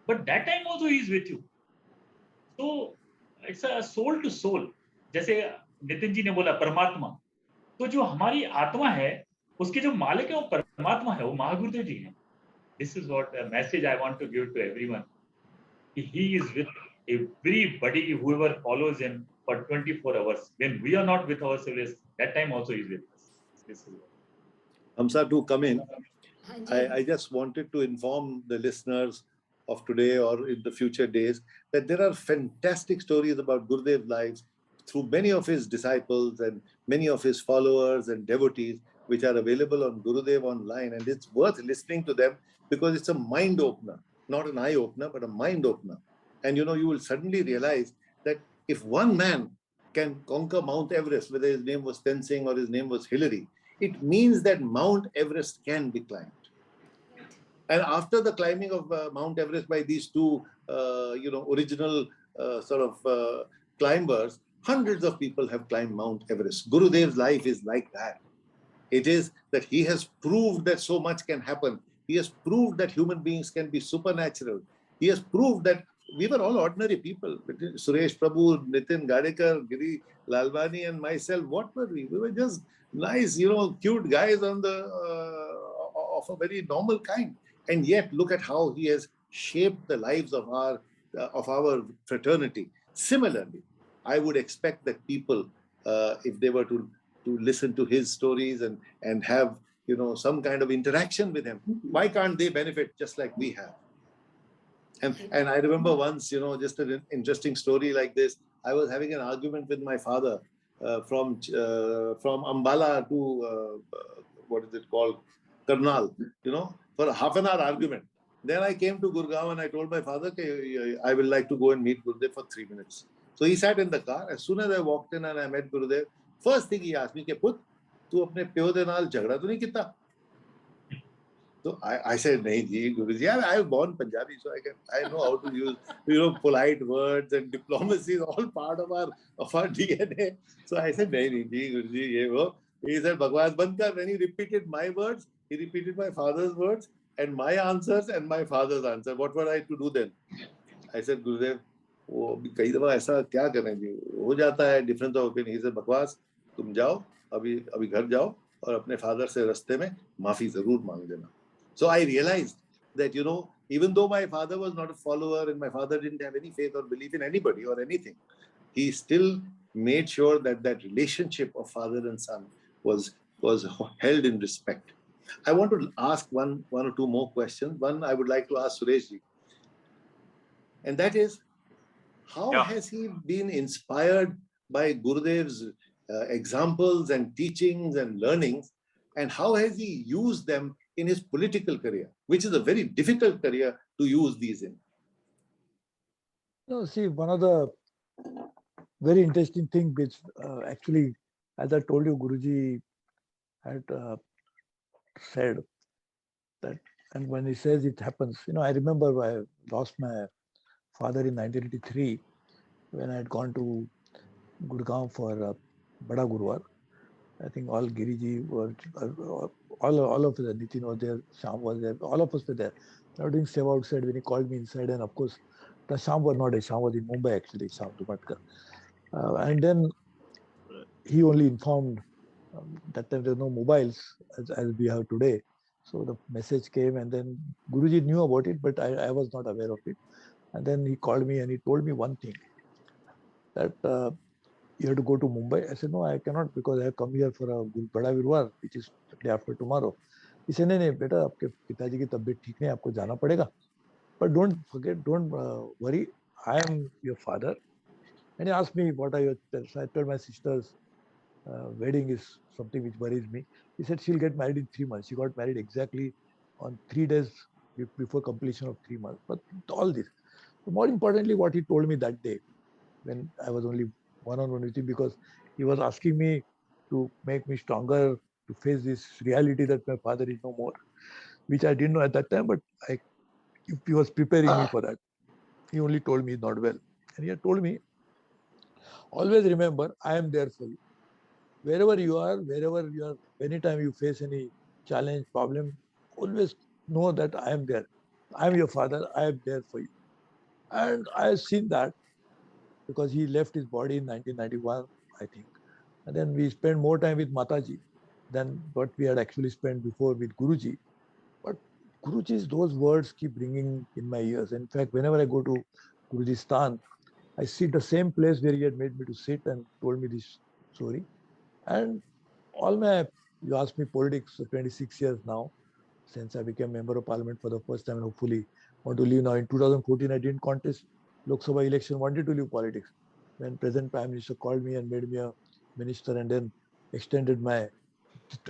But that time also he is with you. So it's a soul to soul. जैसे नितिन जी ने बोला परमात्मा, तो जो हमारी आत्मा है उसके जो मालिक है वो परमात्मा है, वो महागुरुदेव जी हैं. This is what a message I want to give to everyone. He is with everybody, whoever follows him for 24 hours. When we are not with ourselves, that time also he is with us. This is what. Hamsa, to come in, हाँ जी. I just wanted to inform the listeners of today or in the future days that there are fantastic stories about Gurudev's lives through many of his disciples and many of his followers and devotees, which are available on Gurudev online, and it's worth listening to them because it's a mind opener, not an eye opener, but a mind opener. And you know, you will suddenly realize that if one man can conquer Mount Everest, whether his name was Tenzing or his name was Hillary, it means that Mount Everest can be climbed. And after the climbing of Mount Everest by these two, original climbers, hundreds of people have climbed Mount Everest. Gurudev's life is like that. It is that he has proved that so much can happen. He has proved that human beings can be supernatural. He has proved that we were all ordinary people. Suresh Prabhu, Nitin Gadekar, Giri Lalwani, and myself, what were we? We were just nice, cute guys of a very normal kind. And yet, look at how he has shaped the lives of our fraternity. Similarly, I would expect that people, if they were to listen to his stories and have some kind of interaction with him, why can't they benefit just like we have? And I remember once, just an interesting story like this. I was having an argument with my father from Ambala to what is it called, Karnal, for a half an hour argument. Then I came to Gurgaon and I told my father, I will like to go and meet Gurudev for 3 minutes. So he sat in the car. As soon as I walked in and I met Gurudev, first thing he asked me, "Put, tu apne pyo de naal jhagda to nahi kita?" So I said, "Nahi ji, Guruji, I was born Punjabi, so I know how to use polite words, and diplomacy is all part of our DNA." So I said, "Nahi ji, Guruji, ye wo." He said, "Bhagwan band kar." When he repeated my words, he repeated my father's words and my answers and my father's answer. What were I to do then? I said, "Gurudev, वो कई दफा ऐसा क्या करें जी, हो जाता है difference of opinion." He said, "बकवास, तुम जाओ अभी घर जाओ और अपने फादर से रास्ते में माफी जरूर मांग देना." So I realized that even though my father was not a follower and my father didn't have any faith or belief in anybody or anything, he still made sure that relationship of father and son was held in respect. I want to ask one or two more questions. One I would like to ask Sureshji, and that is, how has he been inspired by Gurudev's examples and teachings and learnings, and how has he used them in his political career, which is a very difficult career to use these in? See, one of the very interesting thing which actually, as I told you, Guruji had said that, and when he says it happens, I remember I lost my father in 1983 when I had gone to Gurgaon for Bada Gurwar. I think all Giriji were, all of us, Nitin was there, Sham was there, all of us were there. They were doing seva outside when he called me inside, and of course, the Sham was not there. Sham was in Mumbai actually, Sham Dumatkar. And then he only informed that time there were no mobiles as we have today. So the message came, and then Guruji knew about it, but I was not aware of it. And then he called me and he told me one thing, that you have to go to Mumbai. I said, "No, I cannot, because I have come here for a Bada Virwar, which is day after tomorrow." He said, "नहीं बेटा, आपके पिताजी की तबीयत ठीक नहीं, आपको जाना पड़ेगा. But don't forget, don't worry, I am your father." And he asked me, "What are your..." So I told my sister's wedding is something which worries me. He said she'll get married in 3 months. She got married exactly on 3 days before completion of 3 months. But all this. More importantly, what he told me that day, when I was only one-on-one with him, because he was asking me to make me stronger to face this reality that my father is no more, which I didn't know at that time, but he was preparing me for that. He only told me not well. And he had told me, always remember, I am there for you. Wherever you are, anytime you face any challenge, problem, always know that I am there. I am your father, I am there for you. And I have seen that because he left his body in 1991, I think. And then we spent more time with Mataji than what we had actually spent before with Guruji. But Guruji's those words keep ringing in my ears. In fact, whenever I go to Guruji's Stan, I sit the same place where he had made me to sit and told me this story. And you asked me politics for 26 years now, since I became member of parliament for the first time and hopefully want to leave now. In 2014, I didn't contest Lok Sabha election, wanted to leave politics. When present Prime Minister called me and made me a minister and then I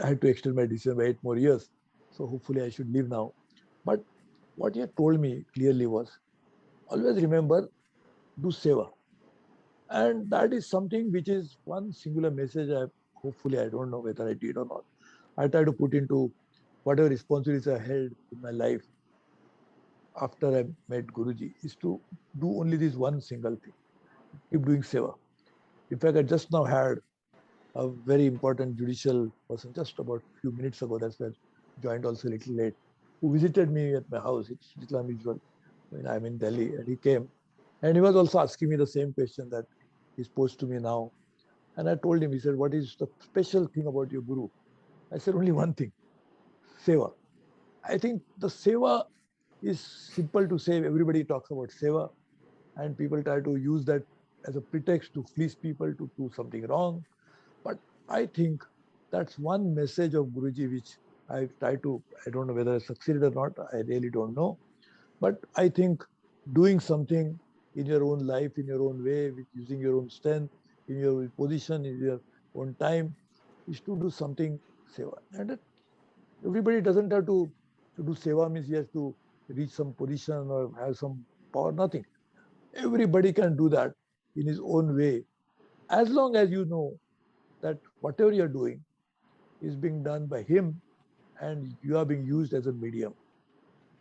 had to extend my decision by 8 more years. So hopefully I should leave now. But what he had told me clearly was, always remember, do seva. And that is something which is one singular message hopefully I don't know whether I did or not. I try to put into whatever responsibilities I held in my life after I met Guruji is to do only this one single thing. Keep doing seva. In fact, I just now had a very important judicial person just about a few minutes ago, that's why I joined also a little late, who visited me at my house. It's little unusual when I'm in Delhi, and he came. And he was also asking me the same question that he's posed to me now. And I told him, he said, what is the special thing about your Guru? I said, only one thing, seva. I think the seva is simple to say. Everybody talks about seva, and people try to use that as a pretext to fleece people to do something wrong. But I think that's one message of Guruji which I try to, I don't know whether I succeeded or not, I really don't know. But I think doing something in your own life, in your own way, with using your own strength, in your own position, in your own time, is to do something seva. And everybody doesn't have to do seva means he has to reach some position or have some power, nothing. Everybody can do that in his own way, as long as you know that whatever you're doing is being done by him and you are being used as a medium.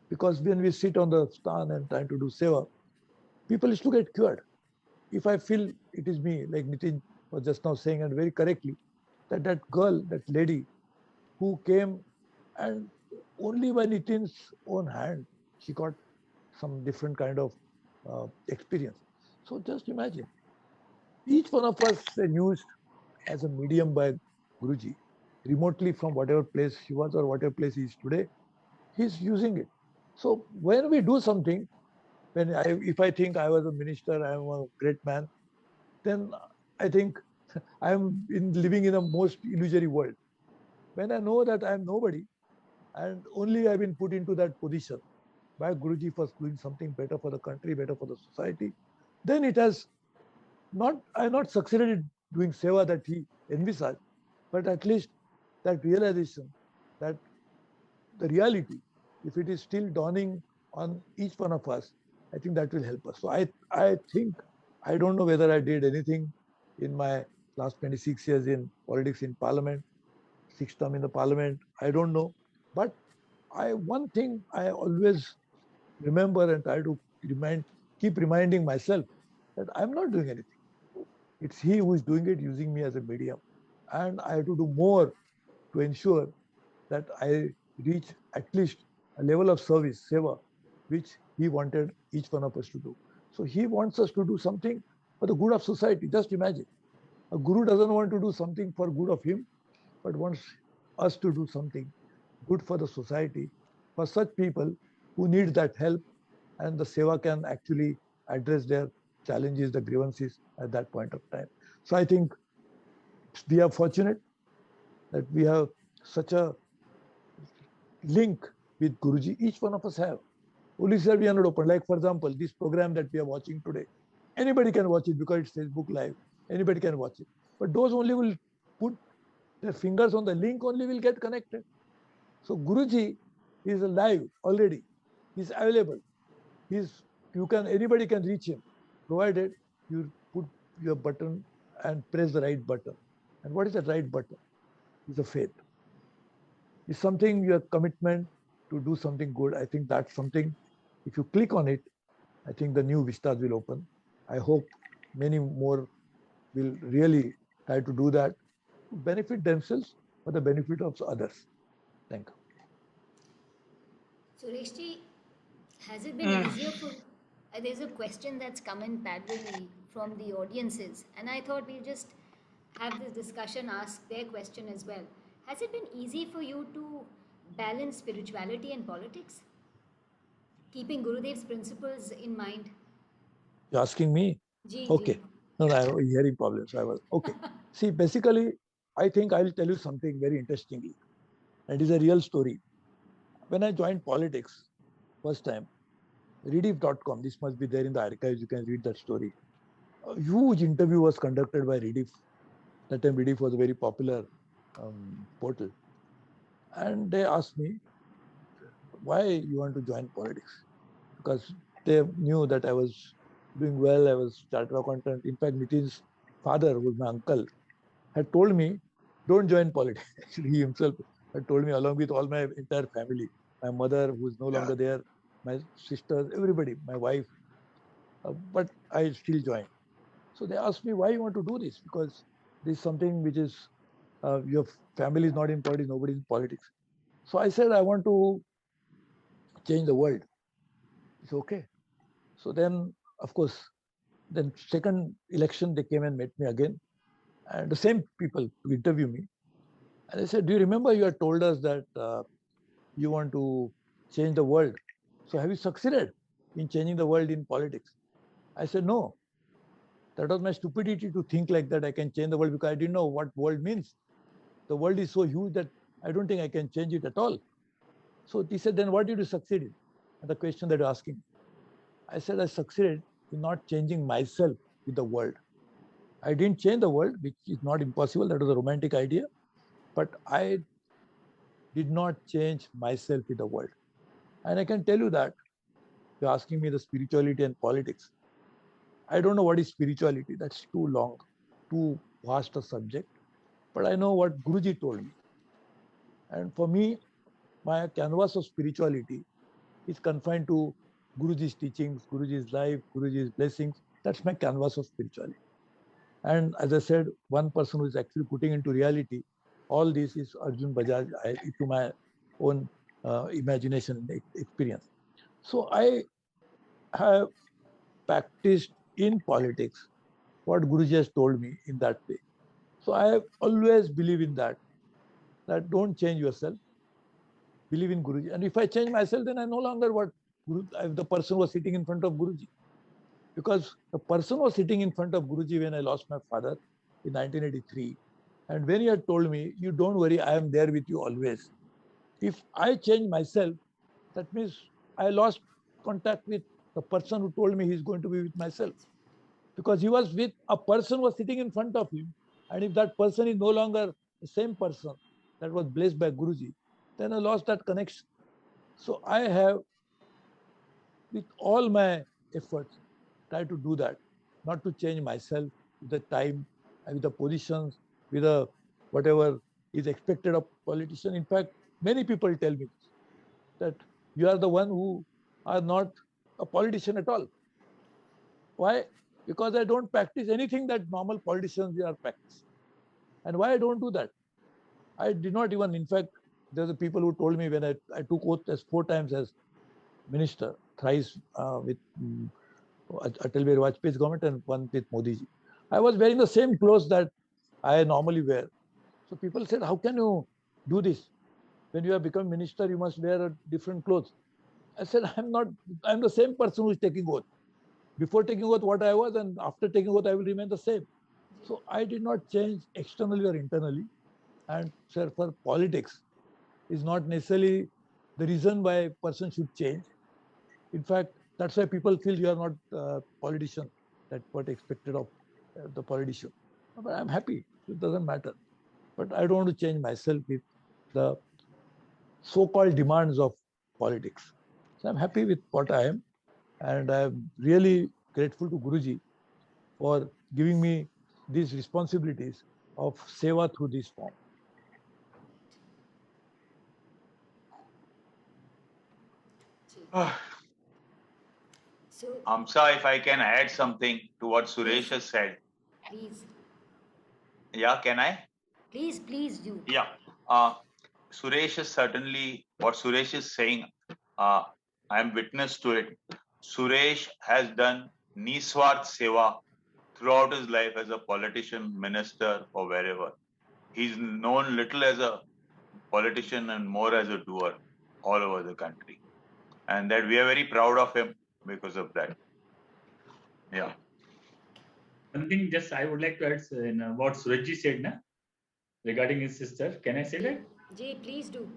Because when we sit on the stand and trying to do seva, people used to get cured. If I feel it is me, like Nitin was just now saying, and very correctly, that girl, that lady who came and only by Nitin's own hand, she got some different kind of experience. So just imagine, each one of us is used as a medium by Guruji, remotely from whatever place he was or whatever place he is today, he's using it. So when we do something, if I think I was a minister, I am a great man, then I think I am living in a most illusory world. When I know that I am nobody, and only I've been put into that position by Guruji for doing something better for the country, better for the society, then it has I have not succeeded in doing seva that he envisaged, but at least that realization that the reality, if it is still dawning on each one of us, I think that will help us. So I think, I don't know whether I did anything in my last 26 years in politics in parliament, 6th term in the parliament, I don't know. But one thing I always remember and try to keep reminding myself that I'm not doing anything. It's he who is doing it, using me as a medium. And I have to do more to ensure that I reach at least a level of service, seva, which he wanted each one of us to do. So he wants us to do something for the good of society. Just imagine, a guru doesn't want to do something for good of him, but wants us to do something good for the society, for such people who need that help, and the seva can actually address their challenges, the grievances at that point of time. So I think we are fortunate that we have such a link with Guruji. Each one of us have. Only sir, we are not open. Like for example, this program that we are watching today, anybody can watch it because it's Facebook Live. Anybody can watch it. But those only will put their fingers on the link, only will get connected. So Guruji is alive already. He's available. He's anybody can reach him, provided you put your button and press the right button. And what is the right button? It's a faith. It's something, your commitment to do something good. I think that's something, if you click on it, I think the new vistas will open. I hope many more will really try to do that to benefit themselves for the benefit of others. Thank you. Sureshji, has it been easier for... there's a question that's come in parallelly from the audiences, and I thought we'll just have this discussion, ask their question as well. Has it been easy for you to balance spirituality and politics, keeping Gurudev's principles in mind? You're asking me? Ji, Okay. ji. No, I was hearing problems. I was okay. See, basically, I think I'll tell you something very interestingly. It is a real story. When I joined politics first time, Rediff.com, this must be there in the archives, you can read that story. A huge interview was conducted by Rediff. That time Rediff was a very popular portal. And they asked me, why you want to join politics? Because they knew that I was doing well, I was chartered accountant. In fact, Nitin's father, who was my uncle, had told me, don't join politics. Actually, he himself had told me, along with all my entire family, my mother, who is no longer there, my sisters, everybody, my wife, but I still joined. So they asked me, why you want to do this? Because this is something which is, your family is not in politics, nobody is in politics. So I said, I want to change the world. It's okay. So then, of course, then second election, they came and met me again. And the same people to interview me. And I said, do you remember you had told us that you want to change the world? So have you succeeded in changing the world in politics? I said, no. That was my stupidity to think like that I can change the world, because I didn't know what world means. The world is so huge that I don't think I can change it at all. So he said, then what did you succeed in? And the question that you're asking. I said, I succeeded in not changing myself with the world. I didn't change the world, which is not impossible. That was a romantic idea. But I did not change myself with the world. And I can tell you that you're asking me the spirituality and politics. I don't know what is spirituality. That's too long, too vast a subject. But I know what Guruji told me. And for me, my canvas of spirituality is confined to Guruji's teachings, Guruji's life, Guruji's blessings. That's my canvas of spirituality. And as I said, one person who is actually putting into reality all this is Arjun Bajaj, to my own imagination and experience. So I have practiced in politics what Guruji has told me in that way. So I have always believed in that don't change yourself, believe in Guruji. And if I change myself, then I no longer the person was sitting in front of Guruji. Because the person was sitting in front of Guruji when I lost my father in 1983. And when he had told me, you don't worry, I am there with you always. If I change myself, that means I lost contact with the person who told me he's going to be with myself. Because he was with a person who was sitting in front of him. And if that person is no longer the same person that was blessed by Guruji, then I lost that connection. So I have, with all my efforts, tried to do that, not to change myself with the time, with the positions, with the whatever is expected of politician. In fact, many people tell me that you are the one who are not a politician at all. Why? Because I don't practice anything that normal politicians are practicing. And why I don't do that? I did not even, in fact, there's a people who told me when I took oath as 4 times as minister, thrice with Atal Bihari Vajpayee's government and one with Modi ji. I was wearing the same clothes that I normally wear. So people said, how can you do this? When you have become minister, you must wear a different clothes. I said, I'm the same person who is taking oath. Before taking oath, what I was, and after taking oath, I will remain the same. So I did not change externally or internally. And sir, for politics is not necessarily the reason why a person should change. In fact, that's why people feel you are not a politician. That's what expected of the politician. But I'm happy. It doesn't matter. But I don't want to change myself with the so-called demands of politics. So I'm happy with what I am. and I am really grateful to Guruji for giving me these responsibilities of seva through this form. So, Amsa, if I can add something to what Suresh has said. please, Yeah, can I? please do. Yeah. Suresh is certainly, what Suresh is saying, I am witness to it. Suresh has done Niswart Seva throughout his life as a politician, minister, or wherever. He's known little as a politician and more as a doer all over the country. And that we are very proud of him because of that. Yeah. One thing just I would like to add in what Sureshji said na, regarding his sister. Can I say that? Ji, please do.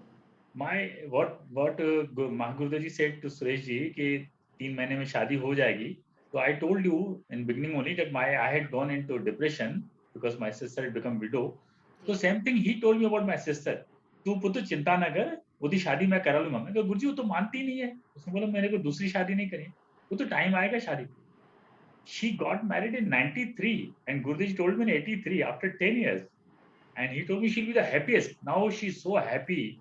what Mahaguru ji said to Sureshji कि 3 महीने में शादी हो जाएगी. So I told you in beginning only that I had gone into depression because my sister had become widow. So same thing he told me about my sister. तू पुत्र चिंता ना कर, उसकी शादी मैं करा लूंगा. मैं कहा गुरुजी वो तो मानती नहीं है. उसने बोला मेरे को दूसरी शादी नहीं करनी. वो तो टाइम आएगा शादी. She got married in 93 and Guruji told me in 83 after 10 years. And he told me she'll be the happiest. Now she's so happy.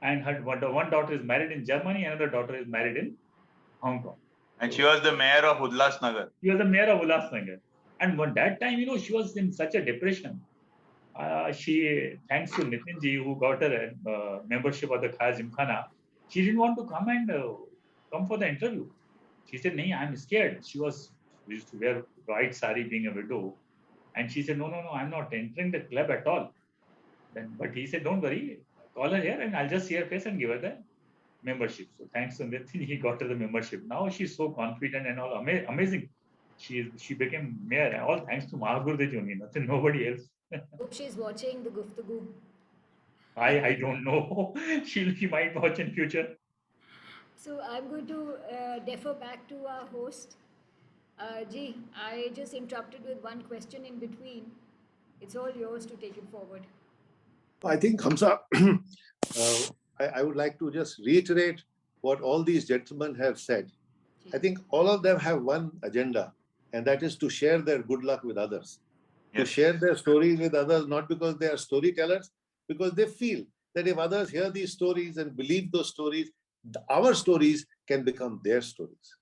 And her one daughter is married in Germany, another daughter is married in Hong Kong. And she was the mayor of Udlasnagar. She was the mayor of Ulhasnagar. And at that time, she was in such a depression. She, thanks to Nitin ji, who got her membership of the Gymkhana, she didn't want to come for the interview. She said, "No, I'm scared." She used to wear white sari being a widow. And she said, no, I'm not entering the club at all. But he said, don't worry, call her here and I'll just see her face and give her the membership. So thanks to Nitin, he got her the membership. Now she's so confident and all, amazing. She became mayor, all thanks to Mahaguru only, nothing, nobody else. Hope she's watching the Guftagu. I don't know. She might watch in future. So I'm going to defer back to our host. Ji, I just interrupted with one question in between. It's all yours to take it forward. I think, Hamza, I would like to just reiterate what all these gentlemen have said. I think all of them have one agenda, and that is to share their good luck with others. Yes. To share their stories with others, not because they are storytellers, because they feel that if others hear these stories and believe those stories, our stories can become their stories.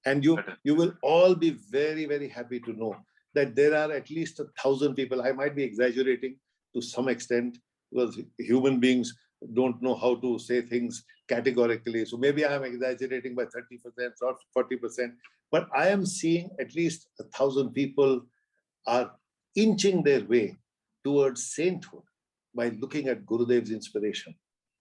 And you will all be very, very happy to know that there are at least 1,000 people. I might be exaggerating to some extent because human beings don't know how to say things categorically. So maybe I am exaggerating by 30% or 40%. But I am seeing at least 1,000 people are inching their way towards sainthood by looking at Gurudev's inspiration,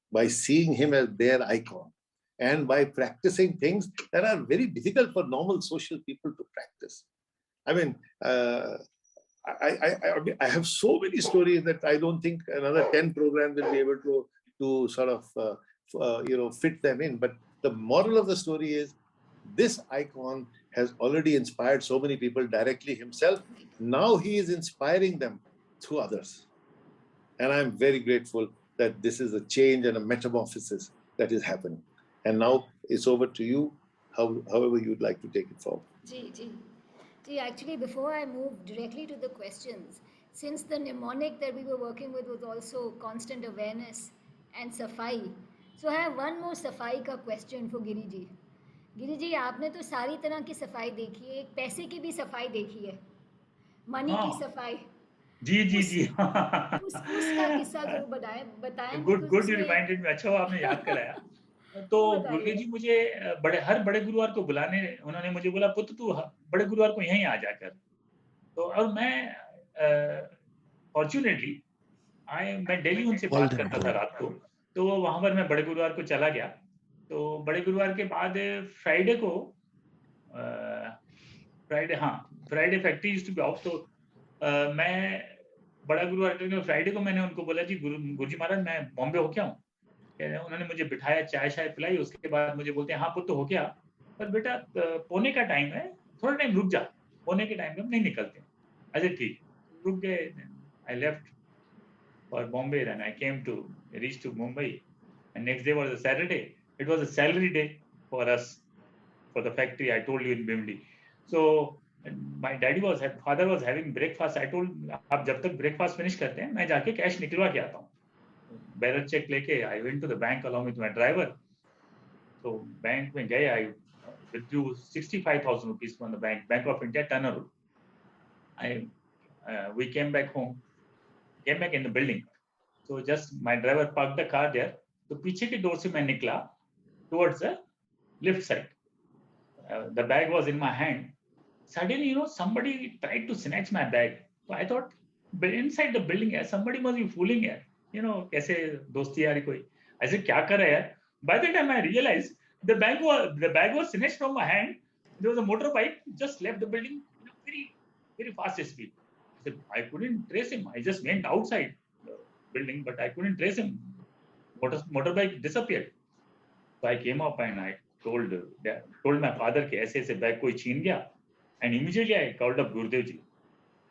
by seeing him as their icon, and by practicing things that are very difficult for normal social people to practice. I mean, I have so many stories that I don't think another 10 programs will be able to sort of fit them in. But the moral of the story is this icon has already inspired so many people directly himself. Now he is inspiring them through others. And I'm very grateful that this is a change and a metamorphosis that is happening. And now it's over to you, however you'd like to take it forward. Gee, actually, before I move directly to the questions, since the mnemonic that we were working with was also constant awareness and safai, so I have one more safai ka question for Giri ji. Giri ji, आपने तो सारी तरह की सफाई देखी है, एक पैसे की भी सफाई देखी है, मनी की सफाई. जी. उसका किस्सा जरूर बताएं. Good, you reminded me. अच्छा आपने याद कराया. तो गुरुदेव जी मुझे हर बड़े गुरुवार को बुलाने, उन्होंने मुझे बोला पुत्र तू बड़े गुरुवार को यहीं आ जाकर. तो और मैं फॉर्चुनेटली मैं दिल्ली उनसे बात करता था रात को, तो वहां पर मैं बड़े गुरुवार को चला गया. तो बड़े गुरुवार के बाद फ्राइडे को Friday factory used to be off. तो मैं बड़ा गुरुवार के फ्राइडे को मैंने उनको बोला जी गुरुजी महाराज मैं बॉम्बे हो क्या हूँ. उन्होंने मुझे बिठाया, चाय पिलाई. उसके बाद मुझे बोलते हैं हाँ पुत्र हो गया, पर बेटा पौने का टाइम है, थोड़ा टाइम रुक जा, पौने के टाइम पे हम नहीं निकलते. अच्छा ठीक, रुक गए. I left for Bombay and I came to reach to Mumbai and next day was a Saturday. It was a salary day for us. for the factory I told you in Bimli. So my father was having breakfast. I told, आप जब तक breakfast finish करते हैं, मैं जाके cash निकलवा के आता हूँ. बैरल चेक लेके I went to the bank along with my driver. So bank में गए, I withdrew 65,000 rupees from the Bank of India Turner Road. We came back home, came back in the building. So just my driver parked the car there. तो पीछे के door से मैं निकला towards the lift side. The bag was in my hand. Suddenly, somebody tried to snatch my bag. So I thought, but inside the building, somebody must be fooling here. कैसे दोस्ती यारी कोई ऐसे क्या कर रहा है? By the time I realized the bag was snatched from my hand, there was a motorbike just left the building in a very, very fast speed. I couldn't trace him. I just went outside the building, but I couldn't trace him. Motorbike disappeared. So I came up and I told my father कि ऐसे bag कोई छीन गया. And immediately I called up Gurudev ji.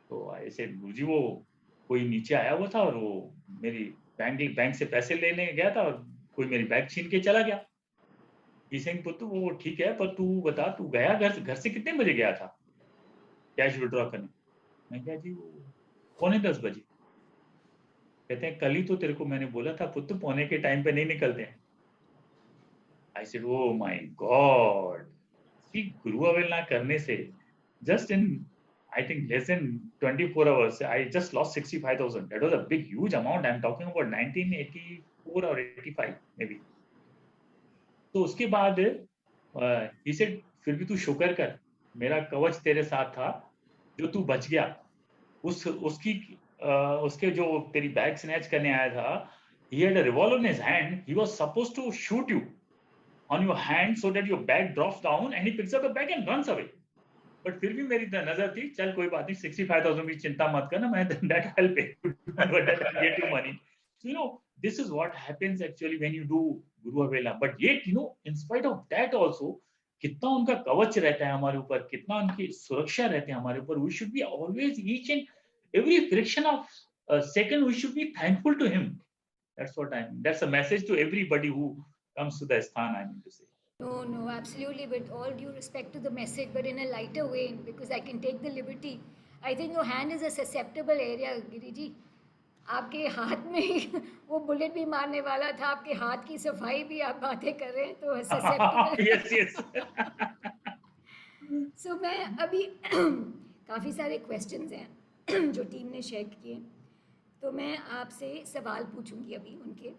So I said, Guruji, वो कोई नीचे आया हुआ था और वो मेरी बैंक से पैसे लेने गया था और कोई मेरी बैग छीन के चला गया. He saying, पुत्तु वो ठीक है, पर तू बता, तू गया घर से कितने बजे गया था कैश विड्रॉ करने? मैं कहा जी वो 9:45 बजे. कहते हैं कल ही तो तेरे को मैंने बोला था पुत्तु पौने के टाइम पे नहीं निकलते हैं. I said, oh my God. See, गुरु अवहेलना करने से just in I think less than 24 hours, I just lost 65,000. That was a big, huge amount. I'm talking about 1984 or 85 maybe. तो उसके बाद he said, फिर भी तू शुक्र कर, मेरा कवच तेरे साथ था, जो तू बच गया. उसके जो तेरी बैग स्नैच करने आया था, he had a revolver in his hand. He was supposed to shoot you on your hand so that your bag drops down and he picks up the bag and runs away. But फिर भी मेरी नजर थी, चल कोई बात नहीं, 65,000 की चिंता मत करना, मैं that I'll pay you, that I'll get you money. So this is what happens actually when you do Guru Avela. But yet in spite of that also, कितना उनका कवच रहता है हमारे ऊपर, कितना उनकी सुरक्षा रहती है हमारे ऊपर. We should be always, each and every fraction of a second, we should be thankful to him. That's a message to everybody who comes to the Asthan, I mean to say. No, absolutely. With all due respect to the message, but in a lighter way, because I can take the liberty. I think your hand is a susceptible area, Giri ji. आपके हाथ में ही वो bullet भी मारने वाला था, आपके हाथ की सफाई भी आप बातें कर रहे हैं, तो susceptible. Yes. So मैं अभी काफ़ी सारे questions हैं जो टीम ने शेयर किए, तो मैं आपसे सवाल पूछूंगी अभी उनके.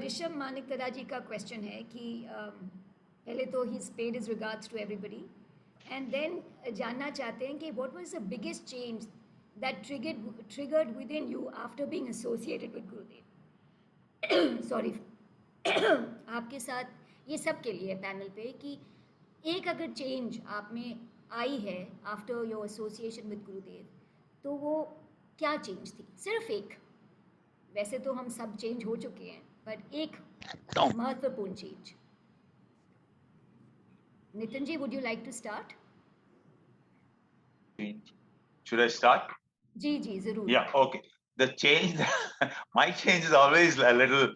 ऋषभ मानिक तरा जी का क्वेश्चन है कि पहले तो ही paid his regards to everybody and then जानना चाहते हैं कि what was the biggest change that triggered within you after being associated with Gurudev. Sorry. आपके साथ ये सब के लिए पैनल पे कि एक अगर चेंज आप में आई है आफ्टर योर एसोसिएशन विद गुरुदेव, तो वो क्या चेंज थी? सिर्फ एक. वैसे तो हम सब चेंज हो चुके हैं, but एक महत्वपूर्ण चीज. Nitin ji, would you like to start? Should I start? जी जरूर. Yeah, okay. The change, my change is always a little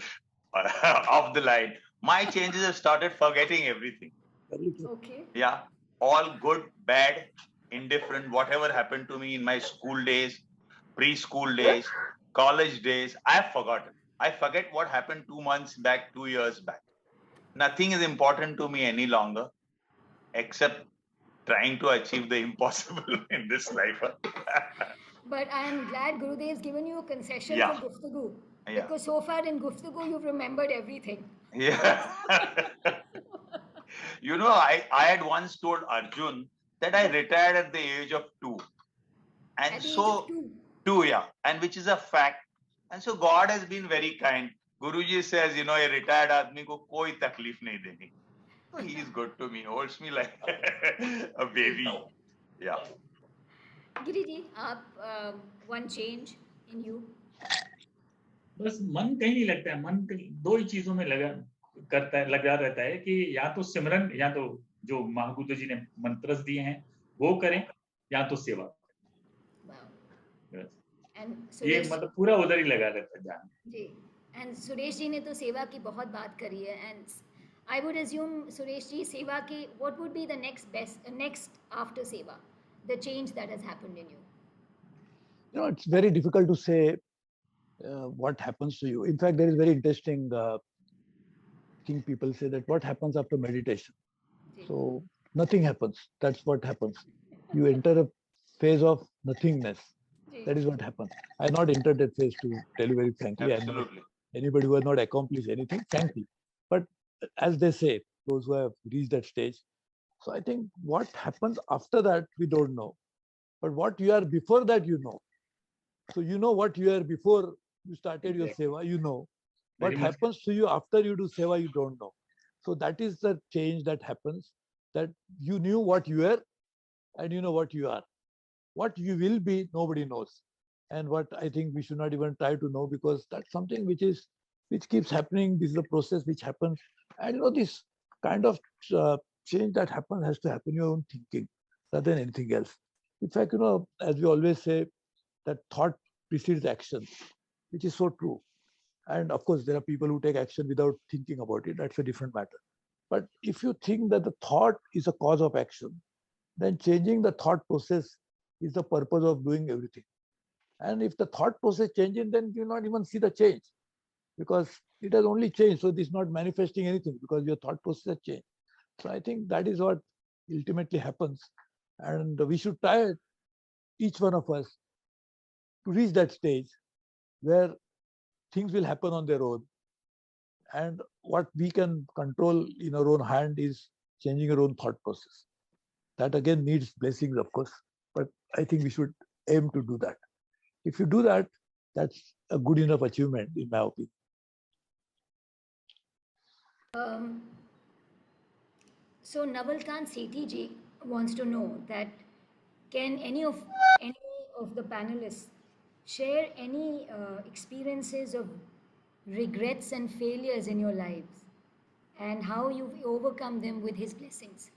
off the line. My changes have started forgetting everything. Okay. Yeah, all good, bad, indifferent, whatever happened to me in my school days, preschool days, college days, I have forgotten. I forget what happened 2 months back, 2 years back. Nothing is important to me any longer, except trying to achieve the impossible in this life. But I am glad Gurudev's given you a concession Yeah. for Guftagu. Yeah. Because so far in Guftagu, you've remembered everything. Yeah. I had once told Arjun that I retired at the age of 2. And At the so, age of 2? 2, yeah. And which is a fact. And so God has been very kind. Guruji says, a retired aadmi ko koi taklif nahi deni. So he is good to me, holds me like a baby. Yeah. Giri ji, आप one change in you. बस मन कहीं नहीं लगता है. मन दो ही चीजों में लगा रहता है कि या तो सिमरन, या तो जो महागुरु जी ने मंत्र दिए हैं वो करें, या तो सेवा. ये मतलब पूरा उधर ही लगा रहता है जान. जी. एंड सुरेश जी ने तो सेवा की बहुत बात करी है. And I would assume, Sureshji, Seva ke, what would be the next after Seva? The change that has happened in you. It's very difficult to say what happens to you. In fact, there is very interesting thing people say that what happens after meditation. So nothing happens. That's what happens. You enter a phase of nothingness. That is what happens. I have not entered that phase, to tell you very frankly. Absolutely. Anybody who has not accomplished anything, frankly. But as they say, those who have reached that stage. So I think what happens after that, we don't know. But what you are before that, you know. So you know what you are before you started your seva, you know. What happens to you after you do seva, you don't know. So that is the change that happens, that you knew what you were and you know what you are. What you will be, nobody knows. And what I think we should not even try to know, because that's something which keeps happening. This is a process which happens. And this kind of change that happens has to happen in your own thinking rather than anything else. In fact, as we always say, that thought precedes action, which is so true. And of course, there are people who take action without thinking about it. That's a different matter. But if you think that the thought is a cause of action, then changing the thought process is the purpose of doing everything. And if the thought process changes, then you not even see the change, because it has only changed. So it is not manifesting anything because your thought process has changed. So I think that is what ultimately happens. And we should try, each one of us, to reach that stage where things will happen on their own. And what we can control in our own hand is changing our own thought process. That again needs blessings, of course, but I think we should aim to do that. If you do that, that's a good enough achievement, in my opinion. So Navalkant Sethi ji wants to know that can any of the panelists share any experiences of regrets and failures in your lives, and how you've overcome them with his blessings?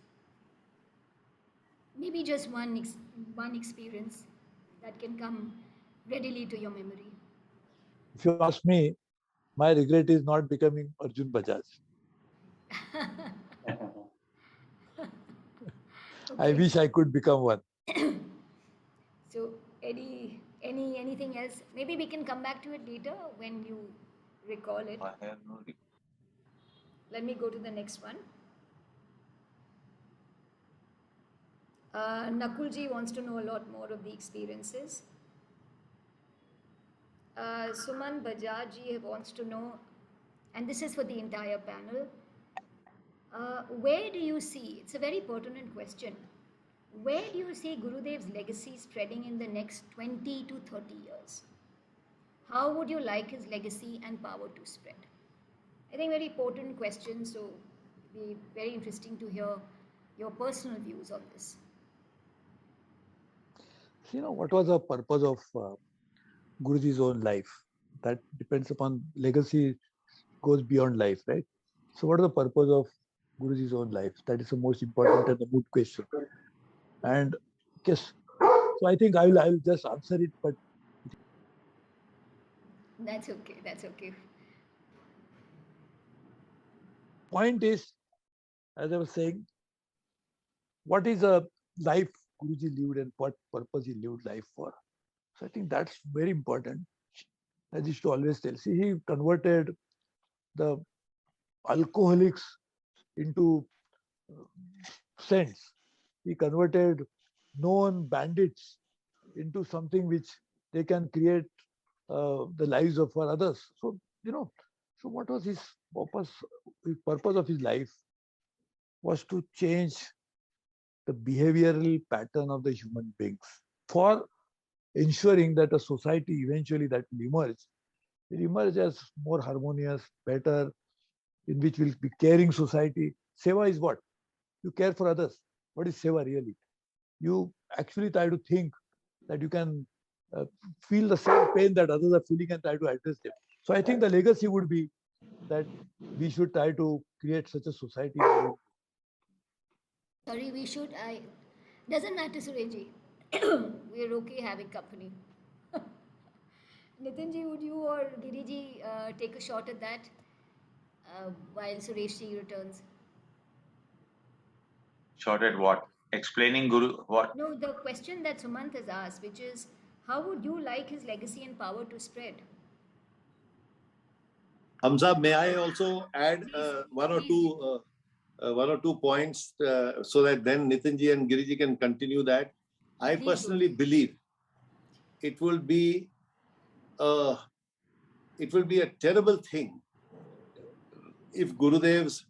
Maybe just one experience that can come readily to your memory. If you ask me, my regret is not becoming Arjun Bajaj. I wish I could become one. So anything else? Maybe we can come back to it later when you recall it. I have no recall. Let me go to the next one. Nakulji wants to know a lot more of the experiences. Suman Bajaj wants to know, and this is for the entire panel, where do you see, it's a very pertinent question, where do you see Gurudev's legacy spreading in the next 20 to 30 years? How would you like his legacy and power to spread? I think very important question, so it will be very interesting to hear your personal views on this. What was the purpose of Guruji's own life? That depends upon, legacy goes beyond life, right? So what is the purpose of Guruji's own life? That is the most important and the good question. And yes, so I think I'll just answer it, but That's okay. Point is, as I was saying, what is a life Guruji lived and what purpose he lived life for? So I think that's very important. I used to always tell, see, he converted the alcoholics into saints. He converted known bandits into something which they can create the lives of for others. So, so what was his purpose? The purpose of his life was to change the behavioral pattern of the human beings for ensuring that a society eventually that will emerge as more harmonious, better, in which will be caring society. Seva is what? You care for others. What is seva really? You actually try to think that you can feel the same pain that others are feeling and try to address them. So I think the legacy would be that we should try to create such a society. Sorry, we should. Doesn't matter, Sureshji. We're okay having company. Nitinji, would you or Giriji take a shot at that? while Sureshji returns. Short at what? Explaining Guru what? No, the question that Sumant has asked, which is, how would you like his legacy and power to spread? Hamza, may I also add Please, one or please. two points so that then Nitinji and Giriji can continue that? I Please, personally Gurudev. believe it will be a terrible thing if Gurudev's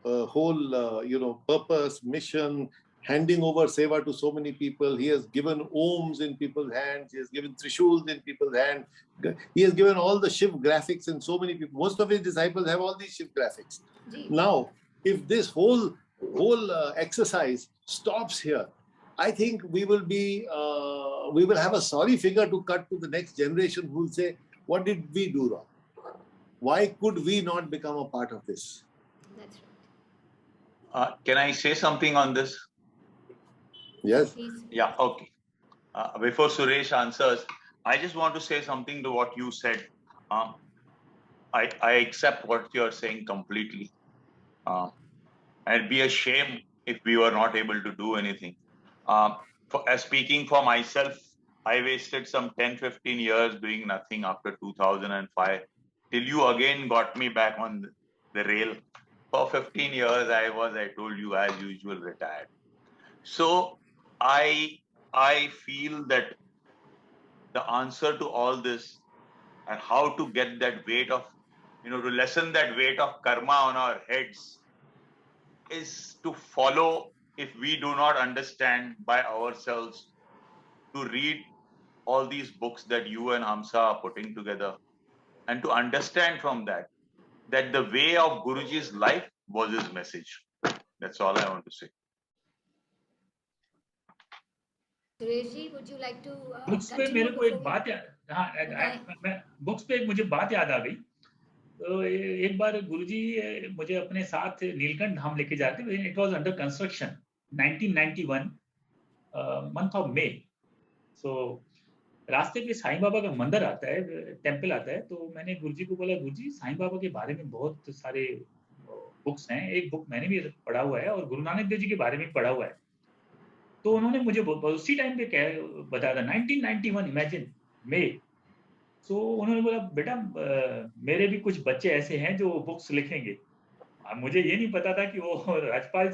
whole purpose, mission, handing over seva to so many people. He has given ohms in people's hands. He has given trishuls in people's hands. He has given all the Shiv graphics in so many people. Most of his disciples have all these Shiv graphics. Ji. Now, if this whole exercise stops here, I think we will have a sorry figure to cut to the next generation who will say, what did we do wrong? Why could we not become a part of this? That's right. Can I say something on this? Yes. Please. Yeah, okay. Before Suresh answers, I just want to say something to what you said. I accept what you're saying completely. It'd be a shame if we were not able to do anything. Speaking for myself, I wasted some 10-15 years doing nothing after 2005 till you again got me back on the rail. For 15 years, I told you, as usual, retired. So I feel that the answer to all this and how to get that weight of, to lessen that weight of karma on our heads is to follow, if we do not understand by ourselves, to read all these books that you and Hamsa are putting together and to understand from that the way of Guruji's life was his message. That's all I want to say. Sureshji, would you like to books पे continue मेरे को एक before we- बात books पे मुझे बात याद आ गई। तो एक बार गुरुजी मुझे अपने साथ नीलकंठ धाम लेके जाते थे। It was under construction 1991 month of May. So रास्ते पे साईं बाबा का मंदिर आता है, टेंपल आता है। तो मैंने गुरुजी को बोला, गुरुजी साईं बाबा के बारे में बहुत सारे बुक्स हैं, एक बुक मैंने भी पढ़ा हुआ है और गुरु नानक देव जी के बारे में पढ़ा हुआ है। तो उन्होंने मुझे उसी टाइम पे बताया था 1991, इमेजिन मे। सो उन्होंने बोला, बेटा मेरे भी कुछ बच्चे ऐसे हैं जो बुक्स लिखेंगे। मुझे ये नहीं पता था कि वो राजपाल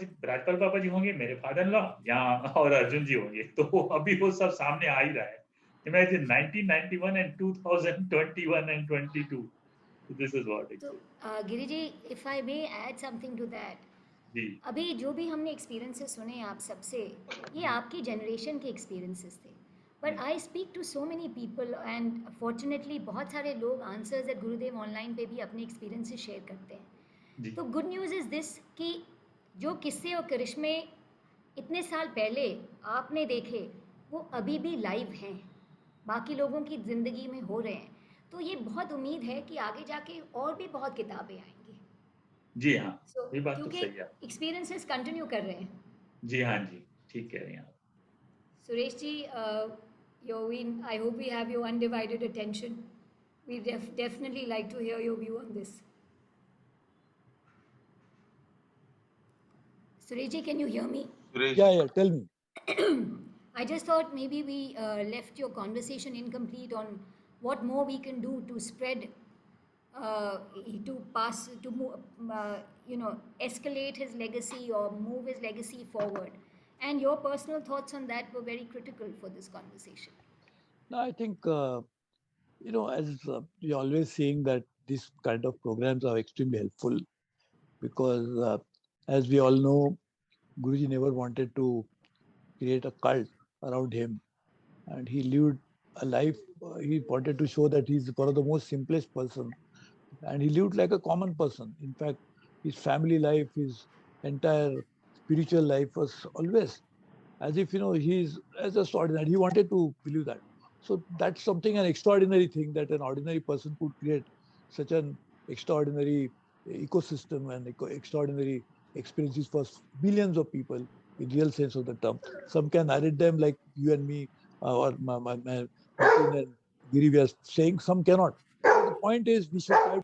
पापा जी होंगे, मेरे फादर लॉ या और अर्जुन जी होंगे। तो अभी वो सब सामने आ ही रहा है। Imagine 1991 and 2021 and 22. So this is what it is. Giri ji, if I may add something to that. जी। अभी जो भी हमने एक्सपीरियंसेस सुने आप सबसे, ये आपकी जनरेशन के एक्सपीरियंसेस थे। But I speak to so many people and fortunately बहुत सारे लोग आंसर्स एट गुरुदेव ऑनलाइन पे भी अपने एक्सपीरियंसेस शेयर करते हैं। तो गुड न्यूज़ इज़ दिस कि जो किस्से और करिश्मे इतने साल पहले आपने देखे वो अभी भी लाइव हैं, बाकी लोगों की ज़िंदगी में हो रहे हैं। तो ये बहुत उम्मीद है कि आगे जाके और भी बहुत किताबें आएंगी। जी हाँ, ये बात तो सही है। एक्सपीरियंसेस कंटिन्यू कर रहे हैं। जी हाँ जी, ठीक कह रही हैं आप। Suresh ji, I hope we have your undivided attention. We definitely like to hear your view on this. Suresh ji, can you hear me? Suresh. Yeah, tell me. I just thought maybe we left your conversation incomplete on what more we can do to spread, escalate his legacy or move his legacy forward. And your personal thoughts on that were very critical for this conversation. No, I think, as you're always saying that these kind of programs are extremely helpful because as we all know, Guruji never wanted to create a cult around him. And he lived a life, he wanted to show that he's one of the most simplest person. And he lived like a common person. In fact, his family life, his entire spiritual life was always as if, he's just ordinary. He wanted to believe that. So that's something, an extraordinary thing that an ordinary person could create such an extraordinary ecosystem and extraordinary experiences for billions of people in real sense of the term. Some can narrate them like you and me or Nitin and Giri we are saying, some cannot. The point is we should try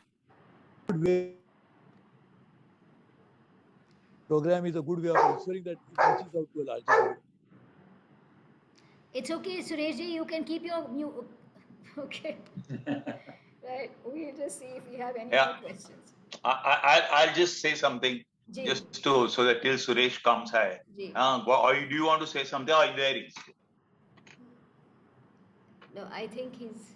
to program is a good way of ensuring that it reaches out to a larger audience. It's okay, Sureshji, you can keep your new. Okay. Right. We'll just see if we have any Yeah. more questions. I'll just say something Ji. just to so that till Suresh comes high. Ji. Do you want to say something? Oh, there he is. No, I think he's.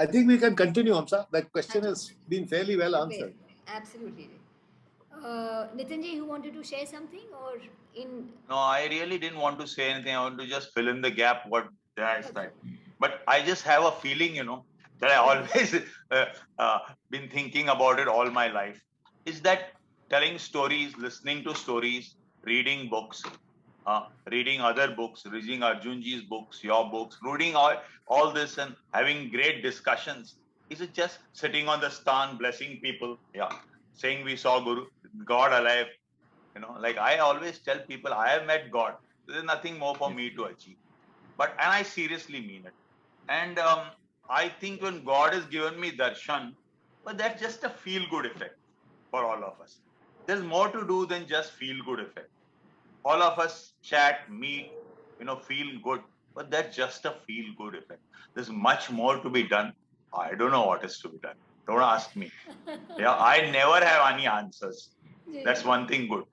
I think we can continue, Hamsa. That question has been fairly well answered. Absolutely. Nitinji, you wanted to share something or in? No, I really didn't want to say anything. I want to just fill in the gap what that's right. But I just have a feeling, that I always been thinking about it all my life. Is that telling stories, listening to stories, reading books, reading other books, reading Arjunji's books, your books, reading all this and having great discussions. Is it just sitting on the stand, blessing people? Yeah. Saying we saw God alive. Like I always tell people, I have met God. There's nothing more for me to achieve. And I seriously mean it. And I think when God has given me darshan, but that's just a feel-good effect for all of us. There's more to do than just feel-good effect. All of us chat, meet, feel good, but that's just a feel-good effect. There's much more to be done. I don't know what is to be done. Don't ask me. Yeah, I never have any answers. That's one thing good.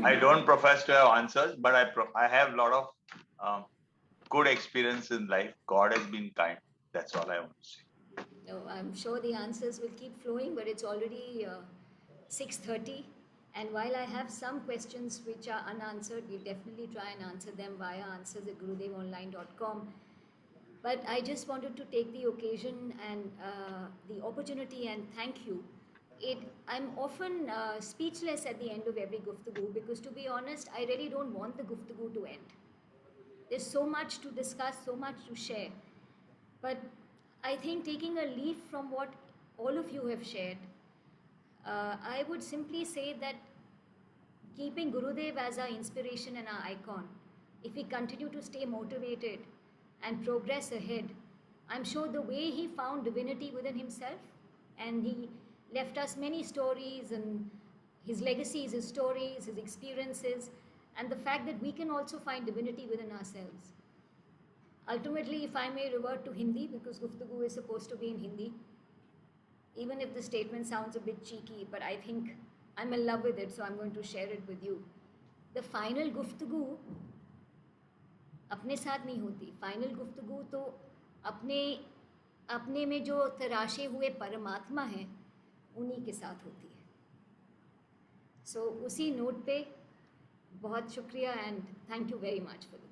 I don't profess to have answers, but I have a lot of good experience in life. God has been kind. That's all I want to say. No, I'm sure the answers will keep flowing, but it's already 6:30. And while I have some questions which are unanswered, we'll definitely try and answer them via answers@gurudevonline.com. But I just wanted to take the occasion and the opportunity and thank you. I'm often speechless at the end of every Guftagu because, to be honest, I really don't want the Guftagu to end. There's so much to discuss, so much to share. But I think taking a leaf from what all of you have shared, I would simply say that keeping Gurudev as our inspiration and our icon, if we continue to stay motivated and progress ahead, I'm sure the way he found divinity within himself, and he left us many stories, and his legacies, his stories, his experiences, and the fact that we can also find divinity within ourselves. Ultimately, if I may revert to Hindi, because Guftagu is supposed to be in Hindi, even if the statement sounds a bit cheeky, but I think I'm in love with it, so I'm going to share it with you. The final Guftagu अपने साथ नहीं होती. Final गुफ्तगू तो अपने में जो तराशे हुए परमात्मा हैं उन्हीं के साथ होती है. सो उसी नोट पे बहुत शुक्रिया and thank you very much for the